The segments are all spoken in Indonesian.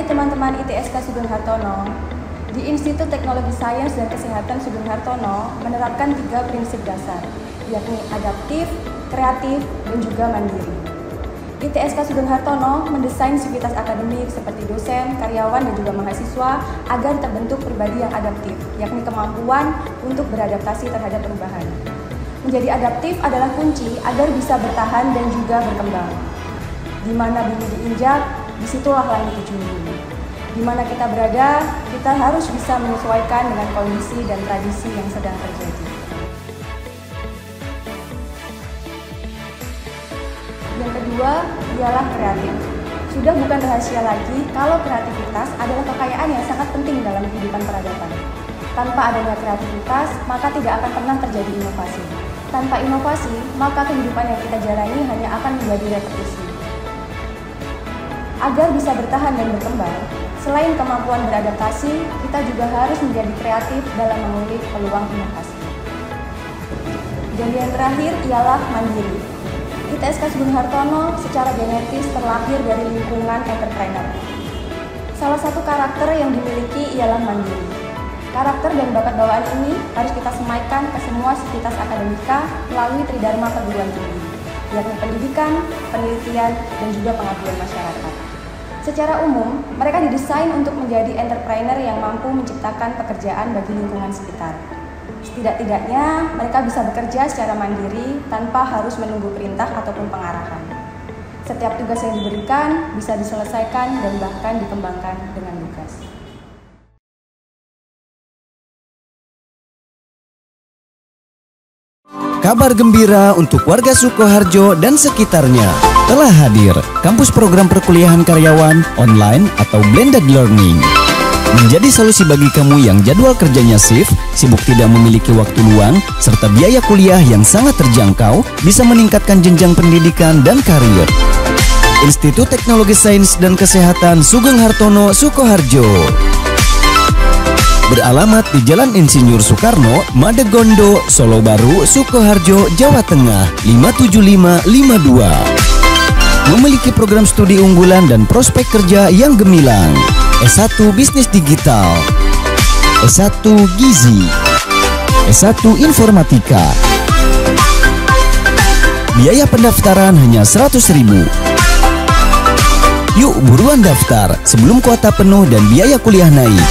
teman-teman ITSK Sugeng Hartono, di Institut Teknologi Sains dan Kesehatan Sugeng Hartono menerapkan 3 prinsip dasar, yakni adaptif, kreatif, dan juga mandiri. ITSK Sugeng Hartono mendesain sivitas akademik seperti dosen, karyawan, dan juga mahasiswa agar terbentuk pribadi yang adaptif, yakni kemampuan untuk beradaptasi terhadap perubahan. Menjadi adaptif adalah kunci agar bisa bertahan dan juga berkembang. Di mana bumi diinjak, disitulah langit dijunjung. Di mana kita berada, kita harus bisa menyesuaikan dengan kondisi dan tradisi yang sedang terjadi. Yang kedua ialah kreatif. Sudah bukan rahasia lagi kalau kreativitas adalah kekayaan yang sangat penting dalam kehidupan peradaban. Tanpa adanya kreativitas, maka tidak akan pernah terjadi inovasi. Tanpa inovasi, maka kehidupan yang kita jalani hanya akan menjadi repetisi. Agar bisa bertahan dan berkembang, selain kemampuan beradaptasi, kita juga harus menjadi kreatif dalam mengulik peluang inovasi. Dan yang terakhir ialah mandiri. ITSK Sugeng Hartono secara genetis terlahir dari lingkungan entrepreneur. Salah satu karakter yang dimiliki ialah mandiri. Karakter dan bakat bawaan ini harus kita semaikan ke semua sivitas akademika melalui tridharma perguruan tinggi, yakni pendidikan, penelitian, dan juga pengabdian masyarakat. Secara umum, mereka didesain untuk menjadi entrepreneur yang mampu menciptakan pekerjaan bagi lingkungan sekitar. Setidak-tidaknya, mereka bisa bekerja secara mandiri tanpa harus menunggu perintah ataupun pengarahan. Setiap tugas yang diberikan bisa diselesaikan dan bahkan dikembangkan dengan lugas. Kabar gembira untuk warga Sukoharjo dan sekitarnya. Telah hadir kampus program perkuliahan karyawan, online atau blended learning. Menjadi solusi bagi kamu yang jadwal kerjanya shift, sibuk tidak memiliki waktu luang, serta biaya kuliah yang sangat terjangkau, bisa meningkatkan jenjang pendidikan dan karir. Institut Teknologi Sains dan Kesehatan Sugeng Hartono, Sukoharjo. Beralamat di Jalan Insinyur Soekarno, Madegondo, Solo Baru, Sukoharjo, Jawa Tengah, 57552. Memiliki program studi unggulan dan prospek kerja yang gemilang. S1 Bisnis Digital, S1 Gizi, S1 Informatika. Biaya pendaftaran hanya 100.000. Yuk buruan daftar sebelum kuota penuh dan biaya kuliah naik.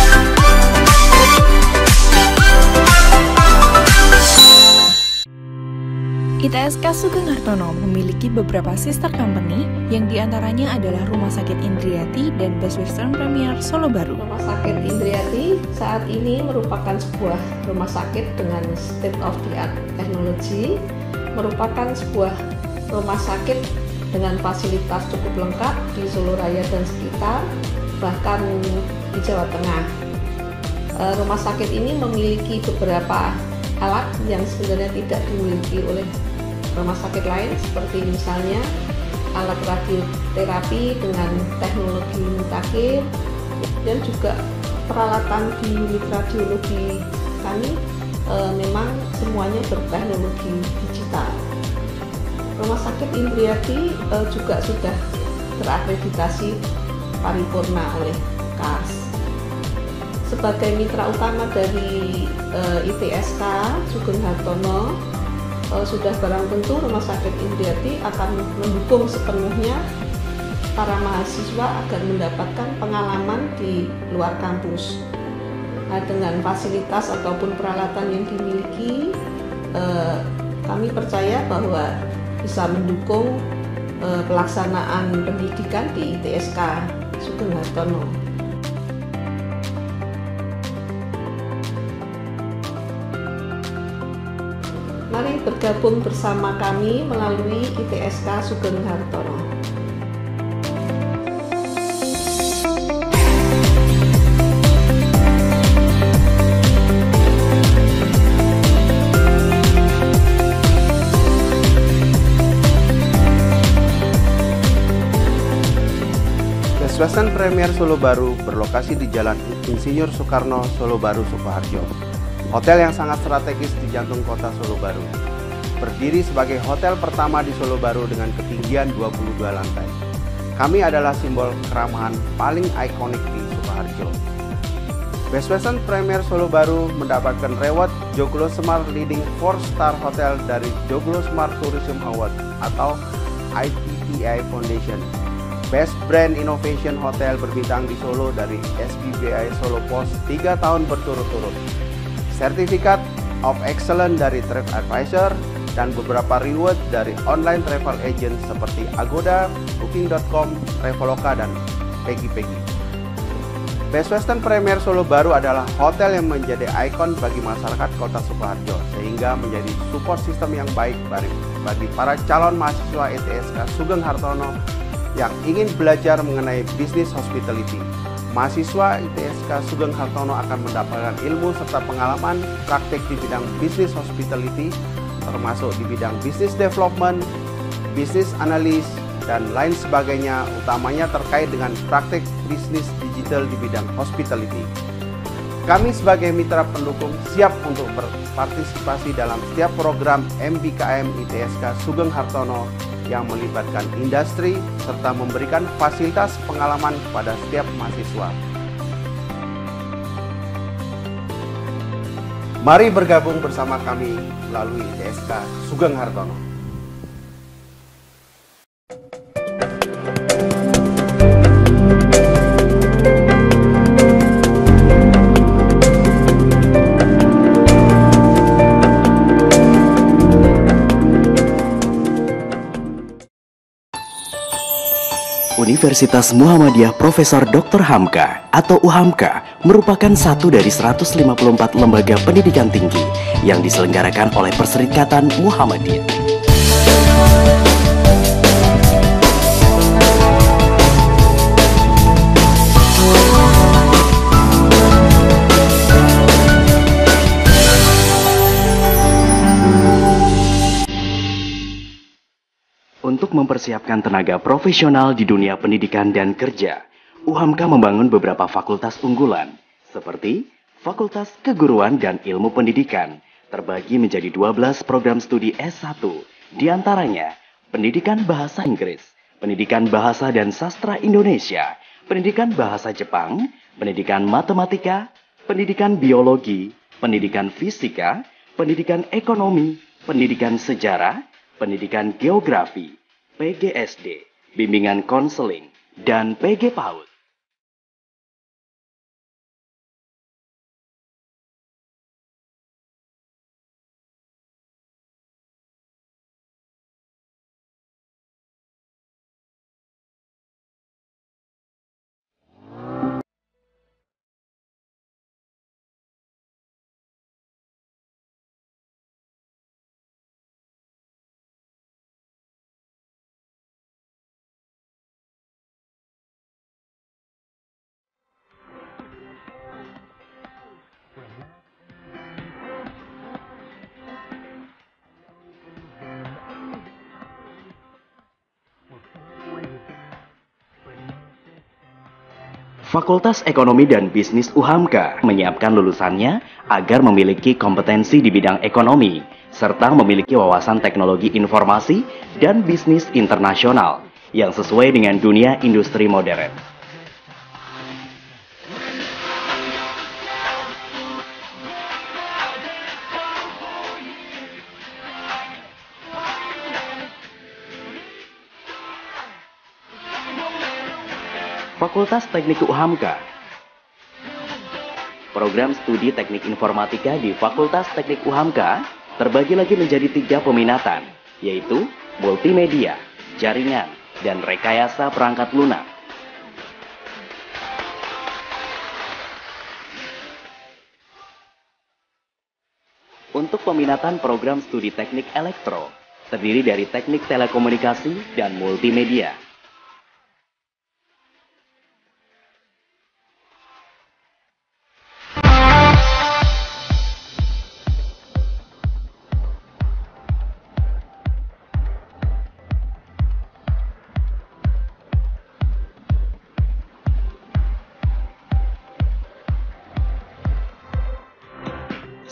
ITSK Sugeng Hartono memiliki beberapa sister company yang diantaranya adalah Rumah Sakit Indriati dan Best Western Premier Solo Baru. Rumah Sakit Indriati saat ini merupakan sebuah rumah sakit dengan state of the art teknologi, merupakan sebuah rumah sakit dengan fasilitas cukup lengkap di Solo Raya dan sekitar, bahkan di Jawa Tengah. Rumah sakit ini memiliki beberapa alat yang sebenarnya tidak dimiliki oleh rumah sakit lain, seperti misalnya alat radioterapi dengan teknologi mutakhir, dan juga peralatan di unit radiologi kami memang semuanya berteknologi digital. Rumah sakit Indriati juga sudah terakreditasi paripurna oleh KARS. Sebagai mitra utama dari ITSK Sugeng Hartono, sudah barang tentu Rumah Sakit Indriati akan mendukung sepenuhnya para mahasiswa agar mendapatkan pengalaman di luar kampus. Nah, dengan fasilitas ataupun peralatan yang dimiliki, kami percaya bahwa bisa mendukung pelaksanaan pendidikan di ITSK Sugeng Hartono. Mari bergabung bersama kami melalui ITSK Sugeng Hartono. Best Western Premier Solo Baru berlokasi di Jalan Insinyur Soekarno, Solo Baru, Sukoharjo. Hotel yang sangat strategis di jantung kota Solo Baru. Berdiri sebagai hotel pertama di Solo Baru dengan ketinggian 22 lantai. Kami adalah simbol keramahan paling ikonik di Sukoharjo. Best Western Premier Solo Baru mendapatkan reward Joglo Smart Leading 4-Star Hotel dari Joglo Smart Tourism Award atau ITTI Foundation. Best Brand Innovation Hotel berbintang di Solo dari SBBI Solo Post 3 tahun berturut-turut. Sertifikat of Excellence dari TripAdvisor dan beberapa reward dari online travel agent seperti Agoda, Booking.com, Traveloka, dan Peggy. Best Western Premier Solo Baru adalah hotel yang menjadi ikon bagi masyarakat Kota Sukoharjo, sehingga menjadi support system yang baik bagi para calon mahasiswa ITSK Sugeng Hartono yang ingin belajar mengenai bisnis hospitality. Mahasiswa ITSK Sugeng Hartono akan mendapatkan ilmu serta pengalaman praktik di bidang bisnis hospitality, termasuk di bidang bisnis development, bisnis analis, dan lain sebagainya, utamanya terkait dengan praktik bisnis digital di bidang hospitality. Kami sebagai mitra pendukung siap untuk berpartisipasi dalam setiap program MBKM ITSK Sugeng Hartono yang melibatkan industri serta memberikan fasilitas pengalaman kepada setiap mahasiswa. Mari bergabung bersama kami melalui ITSK Sugeng Hartono. Universitas Muhammadiyah Profesor Dr. Hamka atau UHAMKA merupakan satu dari 154 lembaga pendidikan tinggi yang diselenggarakan oleh Perserikatan Muhammadiyah. Untuk mempersiapkan tenaga profesional di dunia pendidikan dan kerja, UHAMKA membangun beberapa fakultas unggulan, seperti Fakultas Keguruan dan Ilmu Pendidikan, terbagi menjadi 12 program studi S1, diantaranya Pendidikan Bahasa Inggris, Pendidikan Bahasa dan Sastra Indonesia, Pendidikan Bahasa Jepang, Pendidikan Matematika, Pendidikan Biologi, Pendidikan Fisika, Pendidikan Ekonomi, Pendidikan Sejarah, Pendidikan Geografi, PGSD, Bimbingan Konseling, dan PG PAUD. Fakultas Ekonomi dan Bisnis UHAMKA menyiapkan lulusannya agar memiliki kompetensi di bidang ekonomi, serta memiliki wawasan teknologi informasi dan bisnis internasional yang sesuai dengan dunia industri modern. Fakultas Teknik UHAMKA. Program studi teknik informatika di Fakultas Teknik UHAMKA terbagi lagi menjadi 3 peminatan, yaitu multimedia, jaringan, dan rekayasa perangkat lunak. Untuk peminatan program studi teknik elektro, terdiri dari teknik telekomunikasi dan multimedia.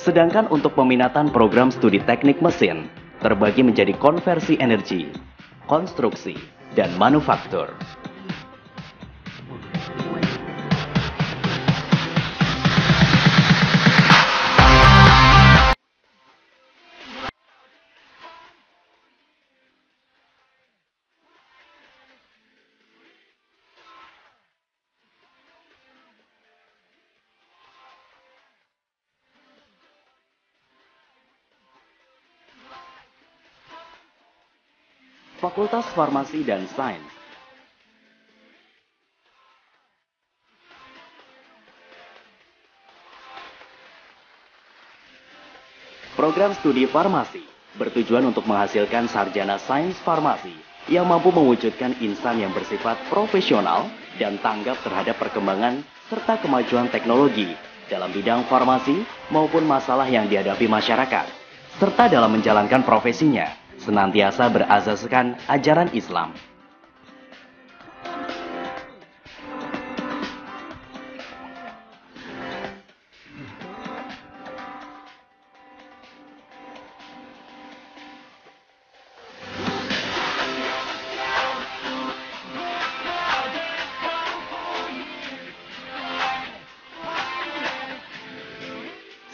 Sedangkan untuk peminatan program studi teknik mesin terbagi menjadi konversi energi, konstruksi, dan manufaktur. Fakultas Farmasi dan Sains. Program studi farmasi bertujuan untuk menghasilkan sarjana sains farmasi yang mampu mewujudkan insan yang bersifat profesional dan tanggap terhadap perkembangan serta kemajuan teknologi dalam bidang farmasi maupun masalah yang dihadapi masyarakat, serta dalam menjalankan profesinya senantiasa berasaskan ajaran Islam.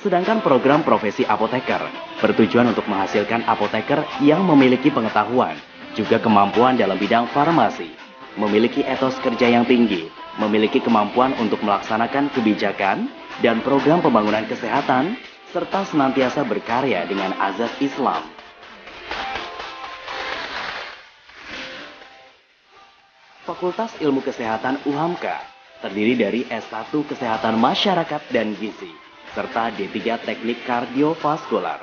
Sedangkan program profesi apoteker bertujuan untuk menghasilkan apoteker yang memiliki pengetahuan, juga kemampuan dalam bidang farmasi, memiliki etos kerja yang tinggi, memiliki kemampuan untuk melaksanakan kebijakan dan program pembangunan kesehatan, serta senantiasa berkarya dengan azas Islam. Fakultas Ilmu Kesehatan UHAMKA terdiri dari S1 Kesehatan Masyarakat dan Gizi, serta D3 Teknik Kardiovaskular.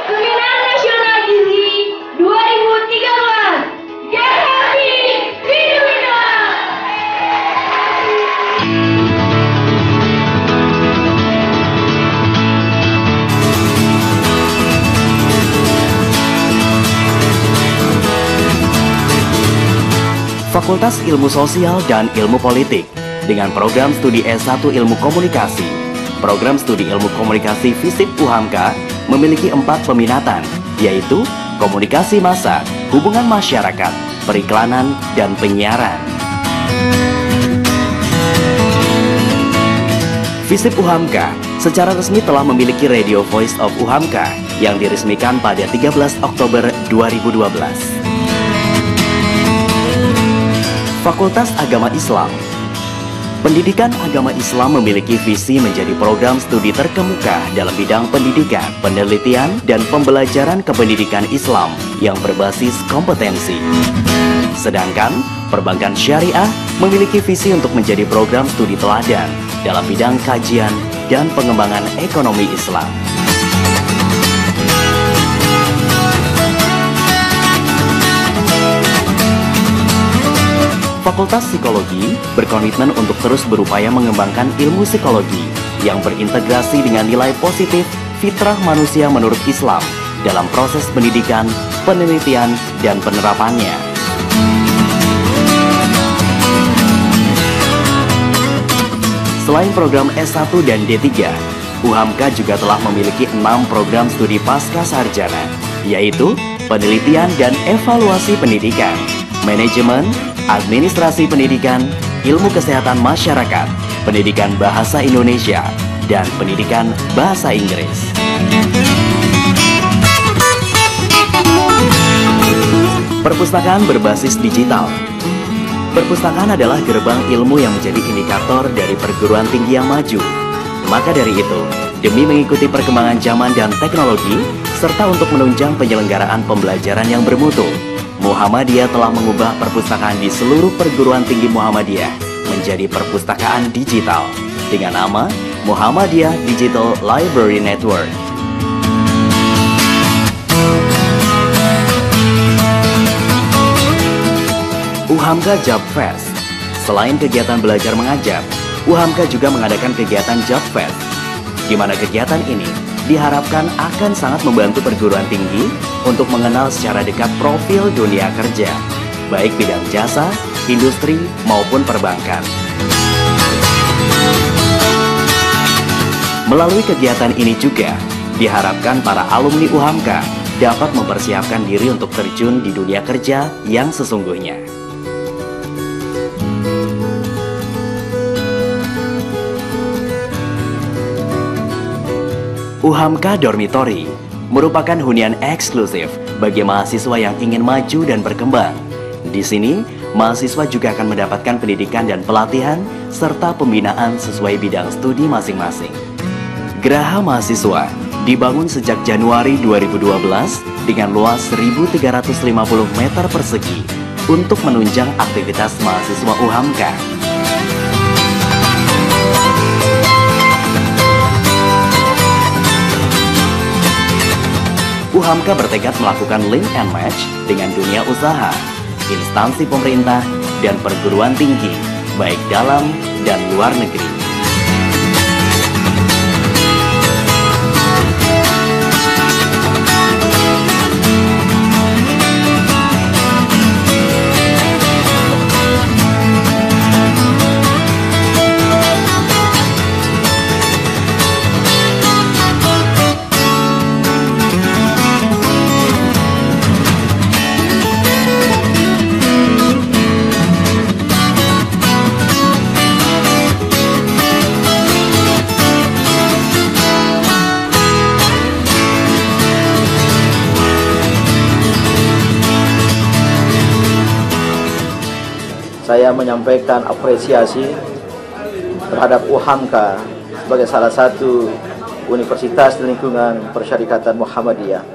Seminar Nasional Gizi 2013. Get healthy, be the winner. Fakultas Ilmu Sosial dan Ilmu Politik dengan program studi S1 Ilmu Komunikasi. Program studi Ilmu Komunikasi FISIP UHAMKA memiliki 4 peminatan, yaitu Komunikasi Massa, Hubungan Masyarakat, Periklanan, dan Penyiaran. FISIP UHAMKA secara resmi telah memiliki Radio Voice of UHAMKA yang diresmikan pada 13 Oktober 2012. Fakultas Agama Islam. Pendidikan agama Islam memiliki visi menjadi program studi terkemuka dalam bidang pendidikan, penelitian, dan pembelajaran kependidikan Islam yang berbasis kompetensi. Sedangkan Perbankan Syariah memiliki visi untuk menjadi program studi teladan dalam bidang kajian dan pengembangan ekonomi Islam. Fakultas Psikologi berkomitmen untuk terus berupaya mengembangkan ilmu psikologi yang berintegrasi dengan nilai positif fitrah manusia menurut Islam dalam proses pendidikan, penelitian, dan penerapannya. Selain program S1 dan D3, UHAMKA juga telah memiliki 6 program studi pasca sarjana, yaitu penelitian dan evaluasi pendidikan, manajemen, administrasi pendidikan, ilmu kesehatan masyarakat, pendidikan bahasa Indonesia, dan pendidikan bahasa Inggris. Perpustakaan berbasis digital. Perpustakaan adalah gerbang ilmu yang menjadi indikator dari perguruan tinggi yang maju. Maka dari itu, demi mengikuti perkembangan zaman dan teknologi, serta untuk menunjang penyelenggaraan pembelajaran yang bermutu, Muhammadiyah telah mengubah perpustakaan di seluruh perguruan tinggi Muhammadiyah menjadi perpustakaan digital dengan nama Muhammadiyah Digital Library Network. UHAMKA Job Fest. Selain kegiatan belajar mengajar, UHAMKA juga mengadakan kegiatan Job Fest. Di mana kegiatan ini diharapkan akan sangat membantu perguruan tinggi untuk mengenal secara dekat profil dunia kerja, baik bidang jasa, industri, maupun perbankan. Melalui kegiatan ini juga, diharapkan para alumni UHAMKA dapat mempersiapkan diri untuk terjun di dunia kerja yang sesungguhnya. UHAMKA Dormitory merupakan hunian eksklusif bagi mahasiswa yang ingin maju dan berkembang. Di sini, mahasiswa juga akan mendapatkan pendidikan dan pelatihan serta pembinaan sesuai bidang studi masing-masing. Geraha Mahasiswa Dibangun sejak Januari 2012 dengan luas 1.350 meter persegi untuk menunjang aktivitas mahasiswa UHAMKA. UHAMKA bertekad melakukan link and match dengan dunia usaha, instansi pemerintah, dan perguruan tinggi, baik dalam dan luar negeri. Saya menyampaikan apresiasi terhadap UHAMKA sebagai salah satu universitas di lingkungan Persyarikatan Muhammadiyah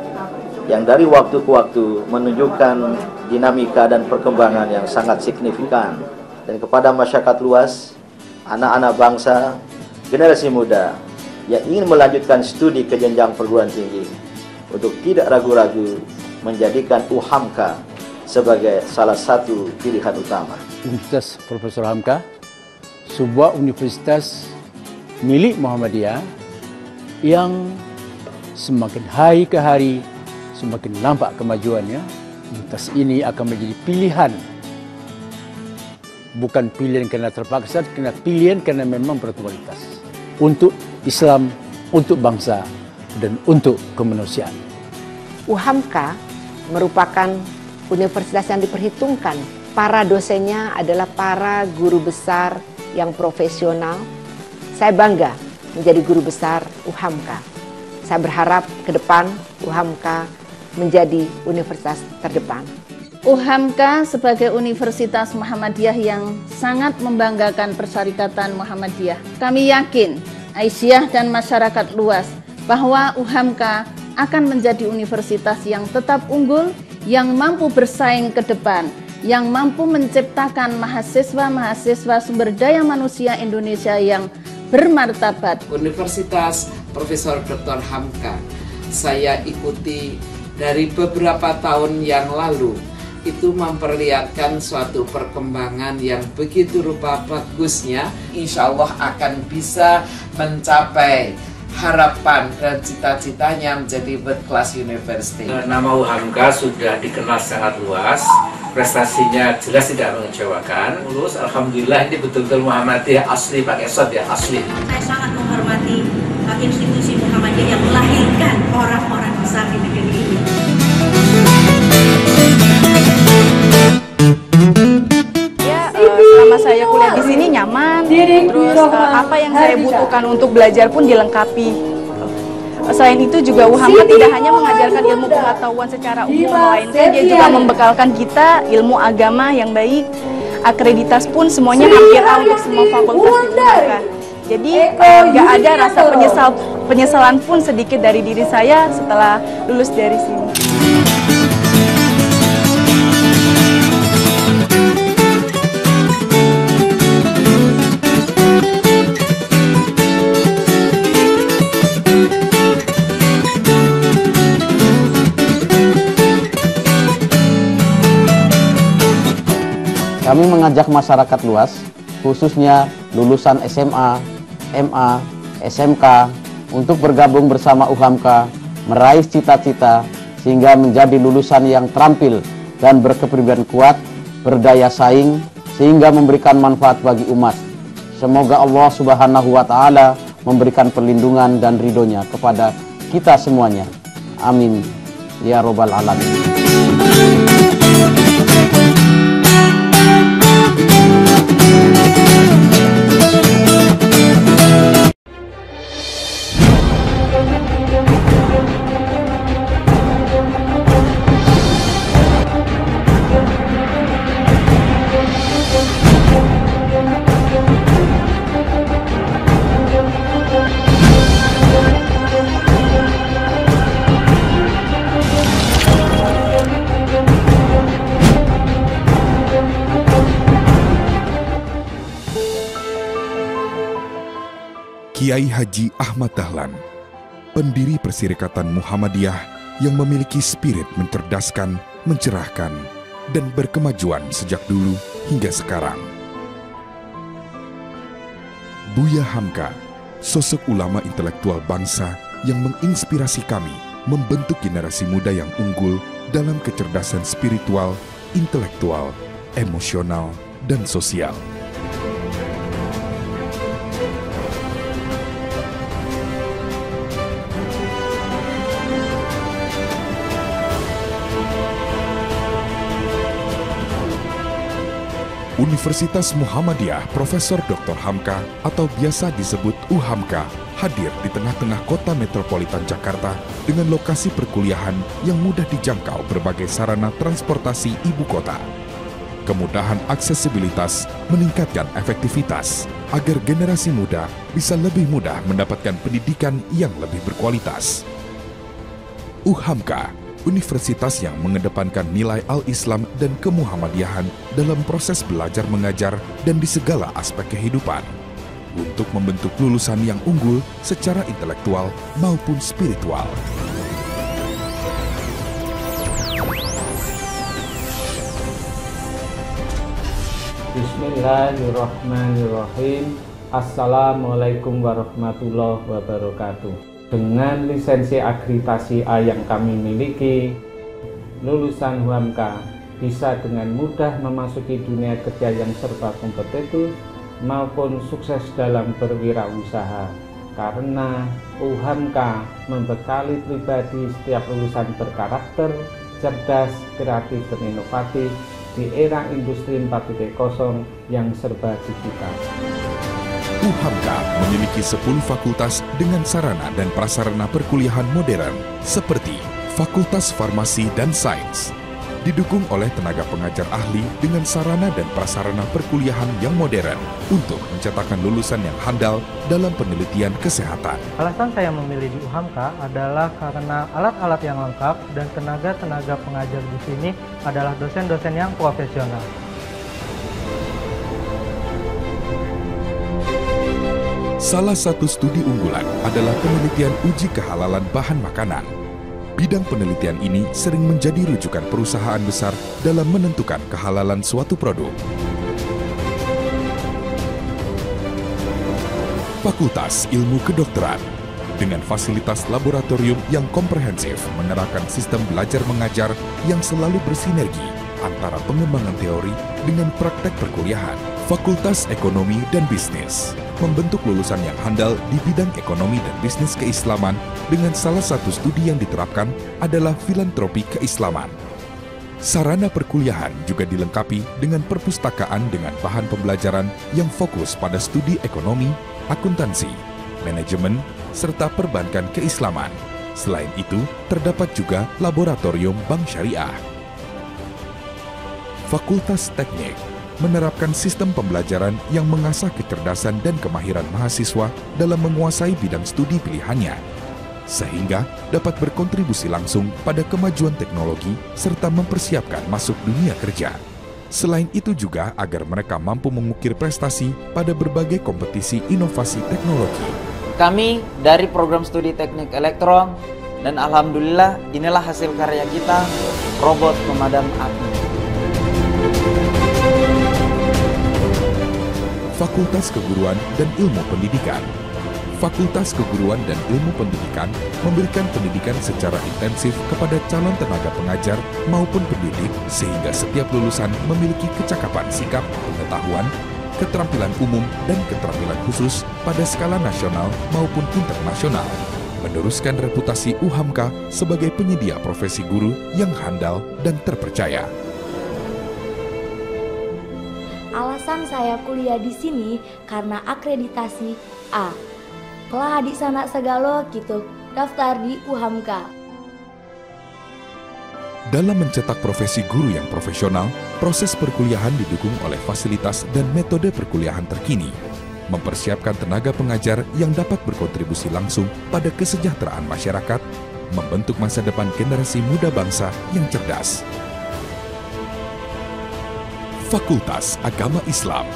yang dari waktu ke waktu menunjukkan dinamika dan perkembangan yang sangat signifikan. Dan kepada masyarakat luas, anak-anak bangsa, generasi muda yang ingin melanjutkan studi ke jenjang perguruan tinggi, untuk tidak ragu-ragu menjadikan UHAMKA sebagai salah satu pilihan utama. Universitas Profesor Hamka, sebuah universitas milik Muhammadiyah yang semakin hari ke hari semakin nampak kemajuannya. Universitas ini akan menjadi pilihan, bukan pilihan karena terpaksa, karena pilihan karena memang berkualitas untuk Islam, untuk bangsa, dan untuk kemanusiaan. UHAMKA merupakan universitas yang diperhitungkan. Para dosennya adalah para guru besar yang profesional. Saya bangga menjadi guru besar UHAMKA. Saya berharap ke depan UHAMKA menjadi universitas terdepan. UHAMKA sebagai Universitas Muhammadiyah yang sangat membanggakan Persyarikatan Muhammadiyah. Kami yakin, Aisyah dan masyarakat luas, bahwa UHAMKA akan menjadi universitas yang tetap unggul, yang mampu bersaing ke depan, yang mampu menciptakan mahasiswa-mahasiswa sumber daya manusia Indonesia yang bermartabat. Universitas Profesor Dr. Hamka, saya ikuti dari beberapa tahun yang lalu, itu memperlihatkan suatu perkembangan yang begitu rupa bagusnya. Insya Allah akan bisa mencapai harapan dan cita-citanya menjadi world class university. Nama UHAMKA sudah dikenal sangat luas, prestasinya jelas tidak mengecewakan. Lulus, alhamdulillah ini betul-betul Muhammadiyah asli, pakai shot ya asli. Saya sangat menghormati institusi Muhammadiyah yang melahirkan orang-orang besar di negeri ini. Selama saya kuliah di sini nyaman, terus apa yang saya butuhkan untuk belajar pun dilengkapi. Selain itu juga UHAMKA tidak hanya mengajarkan ilmu pengetahuan secara umum, melainkan dia juga membekalkan kita ilmu agama yang baik. Akreditas pun semuanya hampir A untuk semua fakultas di UHAMKA. Jadi nggak ada rasa penyesalan pun sedikit dari diri saya setelah lulus dari sini. Kami mengajak masyarakat luas, khususnya lulusan SMA, MA, SMK, untuk bergabung bersama UHAMKA, meraih cita-cita, sehingga menjadi lulusan yang terampil dan berkepribadian kuat, berdaya saing, sehingga memberikan manfaat bagi umat. Semoga Allah Subhanahu wa Ta'ala memberikan perlindungan dan ridhonya kepada kita semuanya. Amin. Ya Rabbal Alamin. Kiai Haji Ahmad Dahlan, pendiri Perserikatan Muhammadiyah yang memiliki spirit mencerdaskan, mencerahkan, dan berkemajuan sejak dulu hingga sekarang. Buya Hamka, sosok ulama intelektual bangsa yang menginspirasi kami membentuk generasi muda yang unggul dalam kecerdasan spiritual, intelektual, emosional, dan sosial. Universitas Muhammadiyah Profesor Dr. Hamka atau biasa disebut UHAMKA hadir di tengah-tengah kota metropolitan Jakarta dengan lokasi perkuliahan yang mudah dijangkau berbagai sarana transportasi ibu kota. Kemudahan aksesibilitas meningkatkan efektivitas agar generasi muda bisa lebih mudah mendapatkan pendidikan yang lebih berkualitas. UHAMKA, universitas yang mengedepankan nilai al-Islam dan kemuhammadiyahan dalam proses belajar mengajar dan di segala aspek kehidupan, untuk membentuk lulusan yang unggul secara intelektual maupun spiritual. Bismillahirrahmanirrahim. Assalamualaikum warahmatullahi wabarakatuh. Dengan lisensi akreditasi A yang kami miliki, lulusan UHAMKA bisa dengan mudah memasuki dunia kerja yang serba kompetitif maupun sukses dalam berwirausaha. Karena UHAMKA membekali pribadi setiap lulusan berkarakter, cerdas, kreatif, dan inovatif di era industri 4.0 yang serba digital. UHAMKA memiliki 10 fakultas dengan sarana dan prasarana perkuliahan modern seperti Fakultas Farmasi dan Sains, didukung oleh tenaga pengajar ahli dengan sarana dan prasarana perkuliahan yang modern untuk mencetakkan lulusan yang handal dalam penelitian kesehatan. Alasan saya memilih di UHAMKA adalah karena alat-alat yang lengkap dan tenaga-tenaga pengajar di sini adalah dosen-dosen yang profesional. Salah satu studi unggulan adalah penelitian uji kehalalan bahan makanan. Bidang penelitian ini sering menjadi rujukan perusahaan besar dalam menentukan kehalalan suatu produk. Fakultas Ilmu Kedokteran dengan fasilitas laboratorium yang komprehensif menerapkan sistem belajar mengajar yang selalu bersinergi antara pengembangan teori dengan praktek perkuliahan. Fakultas Ekonomi dan Bisnis membentuk lulusan yang handal di bidang ekonomi dan bisnis keislaman dengan salah satu studi yang diterapkan adalah filantropi keislaman. Sarana perkuliahan juga dilengkapi dengan perpustakaan dengan bahan pembelajaran yang fokus pada studi ekonomi, akuntansi, manajemen, serta perbankan keislaman. Selain itu, terdapat juga laboratorium bank syariah. Fakultas Teknik menerapkan sistem pembelajaran yang mengasah kecerdasan dan kemahiran mahasiswa dalam menguasai bidang studi pilihannya, sehingga dapat berkontribusi langsung pada kemajuan teknologi serta mempersiapkan masuk dunia kerja. Selain itu juga agar mereka mampu mengukir prestasi pada berbagai kompetisi inovasi teknologi. Kami dari program studi teknik elektro, dan alhamdulillah inilah hasil karya kita, robot pemadam api. Fakultas Keguruan dan Ilmu Pendidikan. Fakultas Keguruan dan Ilmu Pendidikan memberikan pendidikan secara intensif kepada calon tenaga pengajar maupun pendidik sehingga setiap lulusan memiliki kecakapan sikap, pengetahuan, keterampilan umum, dan keterampilan khusus pada skala nasional maupun internasional, meneruskan reputasi UHAMKA sebagai penyedia profesi guru yang handal dan terpercaya. Alasan saya kuliah di sini karena akreditasi A. Kelah di sana segala gitu daftar di UHAMKA. Dalam mencetak profesi guru yang profesional, proses perkuliahan didukung oleh fasilitas dan metode perkuliahan terkini, mempersiapkan tenaga pengajar yang dapat berkontribusi langsung pada kesejahteraan masyarakat, membentuk masa depan generasi muda bangsa yang cerdas. Fakultas Agama Islam.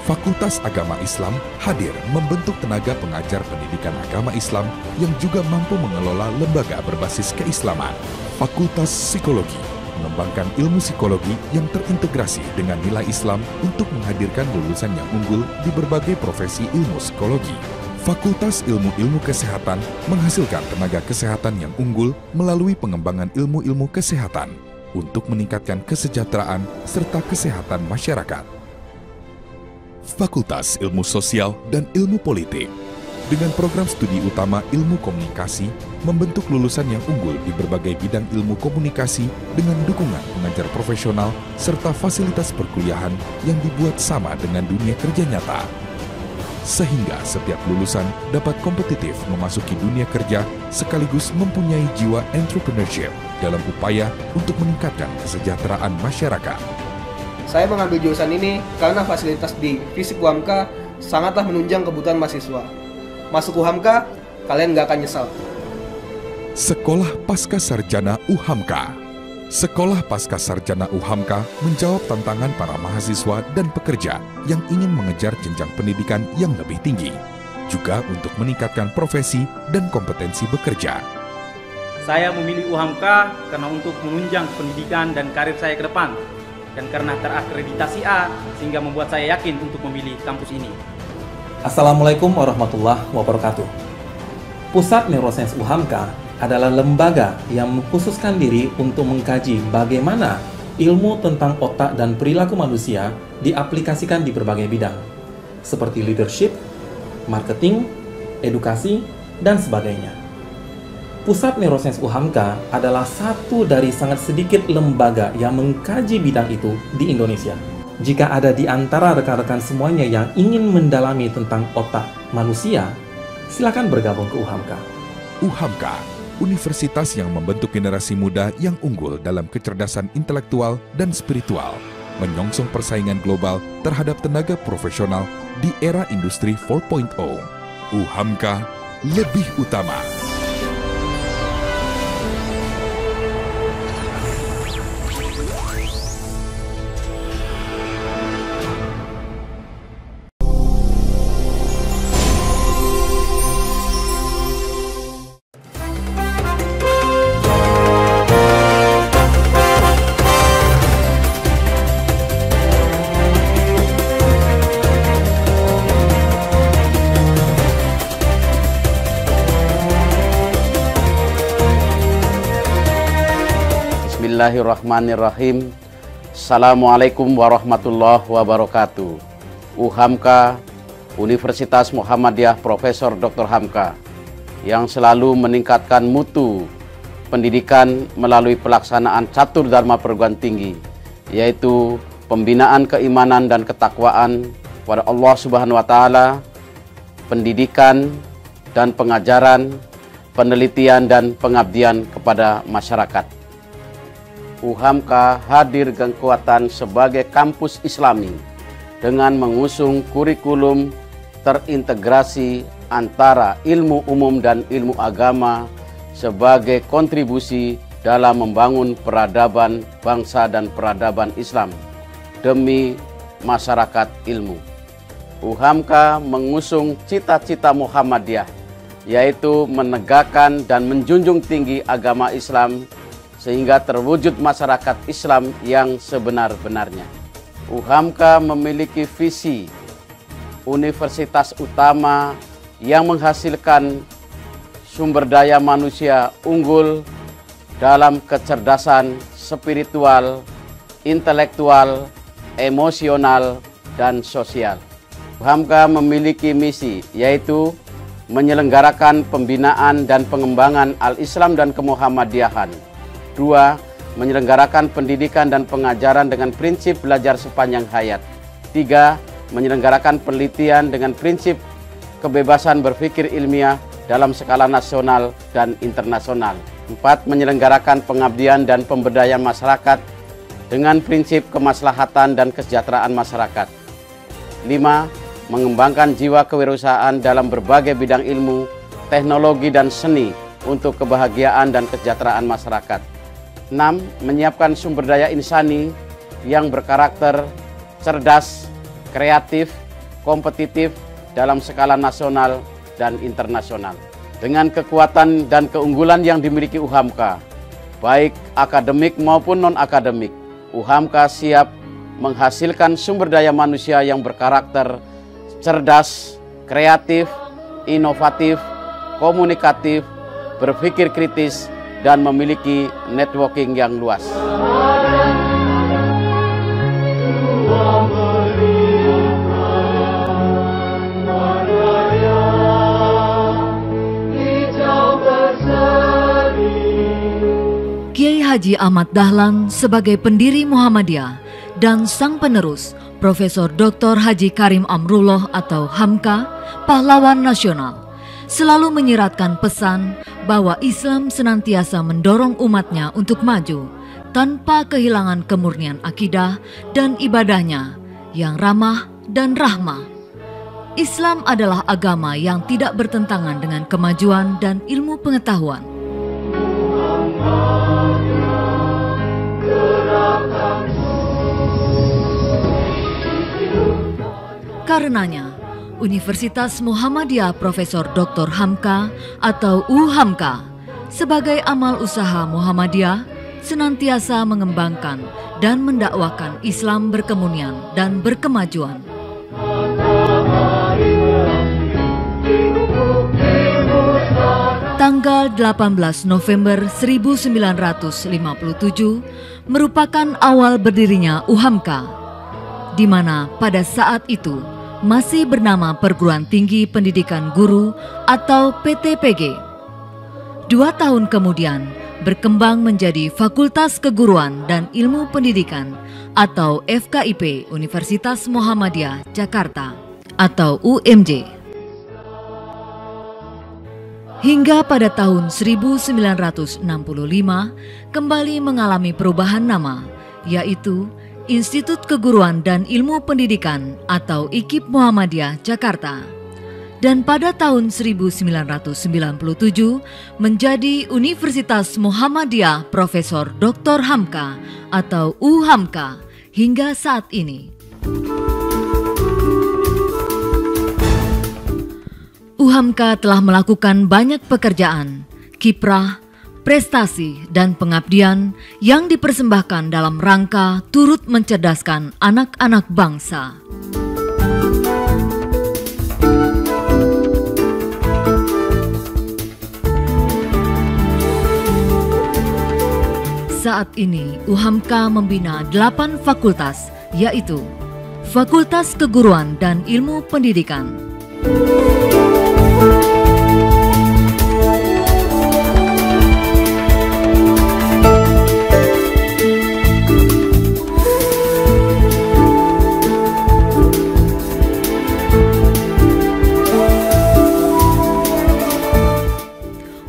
Fakultas Agama Islam hadir membentuk tenaga pengajar pendidikan agama Islam yang juga mampu mengelola lembaga berbasis keislaman. Fakultas Psikologi mengembangkan ilmu psikologi yang terintegrasi dengan nilai Islam untuk menghadirkan lulusan yang unggul di berbagai profesi ilmu psikologi. Fakultas Ilmu-Ilmu Kesehatan menghasilkan tenaga kesehatan yang unggul melalui pengembangan ilmu-ilmu kesehatan untuk meningkatkan kesejahteraan serta kesehatan masyarakat. Fakultas Ilmu Sosial dan Ilmu Politik dengan program studi utama ilmu komunikasi membentuk lulusan yang unggul di berbagai bidang ilmu komunikasi dengan dukungan pengajar profesional serta fasilitas perkuliahan yang dibuat sama dengan dunia kerja nyata. Sehingga setiap lulusan dapat kompetitif memasuki dunia kerja sekaligus mempunyai jiwa entrepreneurship dalam upaya untuk meningkatkan kesejahteraan masyarakat. Saya mengambil jurusan ini karena fasilitas di Fisik UHAMKA sangatlah menunjang kebutuhan mahasiswa. Masuk UHAMKA, kalian nggak akan nyesal. Sekolah Pascasarjana UHAMKA. Sekolah Pascasarjana UHAMKA menjawab tantangan para mahasiswa dan pekerja yang ingin mengejar jenjang pendidikan yang lebih tinggi, juga untuk meningkatkan profesi dan kompetensi bekerja. Saya memilih UHAMKA karena untuk menunjang pendidikan dan karir saya ke depan, dan karena terakreditasi A sehingga membuat saya yakin untuk memilih kampus ini. Assalamualaikum warahmatullahi wabarakatuh. Pusat Neuroscience UHAMKA adalah lembaga yang mengkhususkan diri untuk mengkaji bagaimana ilmu tentang otak dan perilaku manusia diaplikasikan di berbagai bidang, seperti leadership, marketing, edukasi, dan sebagainya. Pusat Neuroscience UHAMKA adalah satu dari sangat sedikit lembaga yang mengkaji bidang itu di Indonesia. Jika ada di antara rekan-rekan semuanya yang ingin mendalami tentang otak manusia, silakan bergabung ke UHAMKA. UHAMKA, universitas yang membentuk generasi muda yang unggul dalam kecerdasan intelektual dan spiritual, menyongsong persaingan global terhadap tenaga profesional di era industri 4.0. UHAMKA lebih utama. Bismillahirrahmanirrahim. Assalamualaikum warahmatullahi wabarakatuh. UHAMKA, Universitas Muhammadiyah Profesor Dr. Hamka, yang selalu meningkatkan mutu pendidikan melalui pelaksanaan catur dharma perguruan tinggi, yaitu pembinaan keimanan dan ketakwaan kepada Allah Subhanahu wa Ta'ala, pendidikan dan pengajaran, penelitian dan pengabdian kepada masyarakat. UHAMKA hadir dengan kekuatan sebagai kampus Islami dengan mengusung kurikulum terintegrasi antara ilmu umum dan ilmu agama sebagai kontribusi dalam membangun peradaban bangsa dan peradaban Islam demi masyarakat ilmu. UHAMKA mengusung cita-cita Muhammadiyah, yaitu menegakkan dan menjunjung tinggi agama Islam sehingga terwujud masyarakat Islam yang sebenar-benarnya. UHAMKA memiliki visi universitas utama yang menghasilkan sumber daya manusia unggul dalam kecerdasan spiritual, intelektual, emosional, dan sosial. UHAMKA memiliki misi, yaitu menyelenggarakan pembinaan dan pengembangan al-Islam dan kemuhammadiyahan. 2. Menyelenggarakan pendidikan dan pengajaran dengan prinsip belajar sepanjang hayat. 3. Menyelenggarakan penelitian dengan prinsip kebebasan berpikir ilmiah dalam skala nasional dan internasional. 4. Menyelenggarakan pengabdian dan pemberdayaan masyarakat dengan prinsip kemaslahatan dan kesejahteraan masyarakat. 5. Mengembangkan jiwa kewirausahaan dalam berbagai bidang ilmu, teknologi, dan seni untuk kebahagiaan dan kesejahteraan masyarakat. 6. Menyiapkan sumber daya insani yang berkarakter cerdas, kreatif, kompetitif dalam skala nasional dan internasional. Dengan kekuatan dan keunggulan yang dimiliki UHAMKA, baik akademik maupun non-akademik, UHAMKA siap menghasilkan sumber daya manusia yang berkarakter cerdas, kreatif, inovatif, komunikatif, berpikir kritis, dan memiliki networking yang luas. Kiai Haji Ahmad Dahlan sebagai pendiri Muhammadiyah dan sang penerus Profesor Dr. Haji Karim Amrullah atau Hamka, pahlawan nasional, selalu menyiratkan pesan bahwa Islam senantiasa mendorong umatnya untuk maju tanpa kehilangan kemurnian akidah dan ibadahnya yang ramah dan rahmah. Islam adalah agama yang tidak bertentangan dengan kemajuan dan ilmu pengetahuan. Karenanya, Universitas Muhammadiyah Profesor Dr. Hamka atau UHAMKA sebagai amal usaha Muhammadiyah senantiasa mengembangkan dan mendakwakan Islam berkemunian dan berkemajuan. Tanggal 18 November 1957 merupakan awal berdirinya UHAMKA, di mana pada saat itu masih bernama Perguruan Tinggi Pendidikan Guru atau PTPG. 2 tahun kemudian berkembang menjadi Fakultas Keguruan dan Ilmu Pendidikan atau FKIP Universitas Muhammadiyah Jakarta atau UMJ. Hingga pada tahun 1965 kembali mengalami perubahan nama, yaitu Institut Keguruan dan Ilmu Pendidikan atau IKIP Muhammadiyah Jakarta. Dan pada tahun 1997 menjadi Universitas Muhammadiyah Profesor Dr. Hamka atau UHAMKA hingga saat ini. UHAMKA telah melakukan banyak pekerjaan, kiprah, prestasi, dan pengabdian yang dipersembahkan dalam rangka turut mencerdaskan anak-anak bangsa. Saat ini UHAMKA membina 8 fakultas, yaitu Fakultas Keguruan dan Ilmu Pendidikan,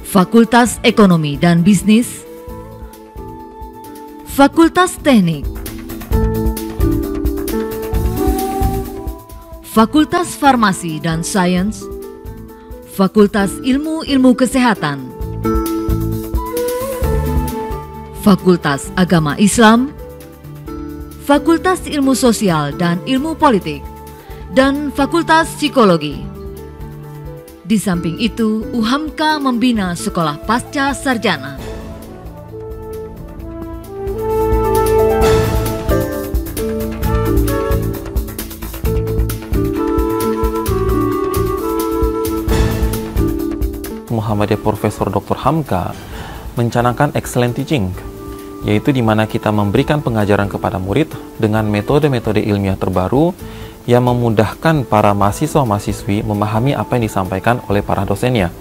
Fakultas Ekonomi dan Bisnis, Fakultas Teknik, Fakultas Farmasi dan Sains, Fakultas Ilmu Kesehatan, Fakultas Agama Islam, Fakultas Ilmu Sosial dan Ilmu Politik, dan Fakultas Psikologi. Di samping itu, UHAMKA membina sekolah pasca sarjana. Muhammadiyah Profesor Dr. Hamka mencanangkan excellent teaching, yaitu di mana kita memberikan pengajaran kepada murid dengan metode-metode ilmiah terbaru yang memudahkan para mahasiswa-mahasiswi memahami apa yang disampaikan oleh para dosennya.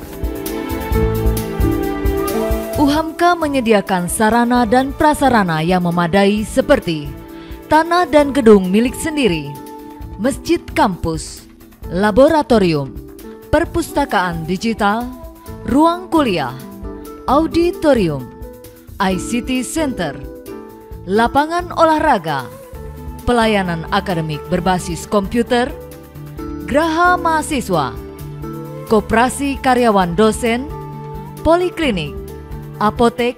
UHAMKA menyediakan sarana dan prasarana yang memadai seperti tanah dan gedung milik sendiri, masjid kampus, laboratorium, perpustakaan digital, ruang kuliah, auditorium, ICT Center, lapangan olahraga, pelayanan akademik berbasis komputer, geraha mahasiswa, koperasi karyawan dosen, poliklinik, apotek,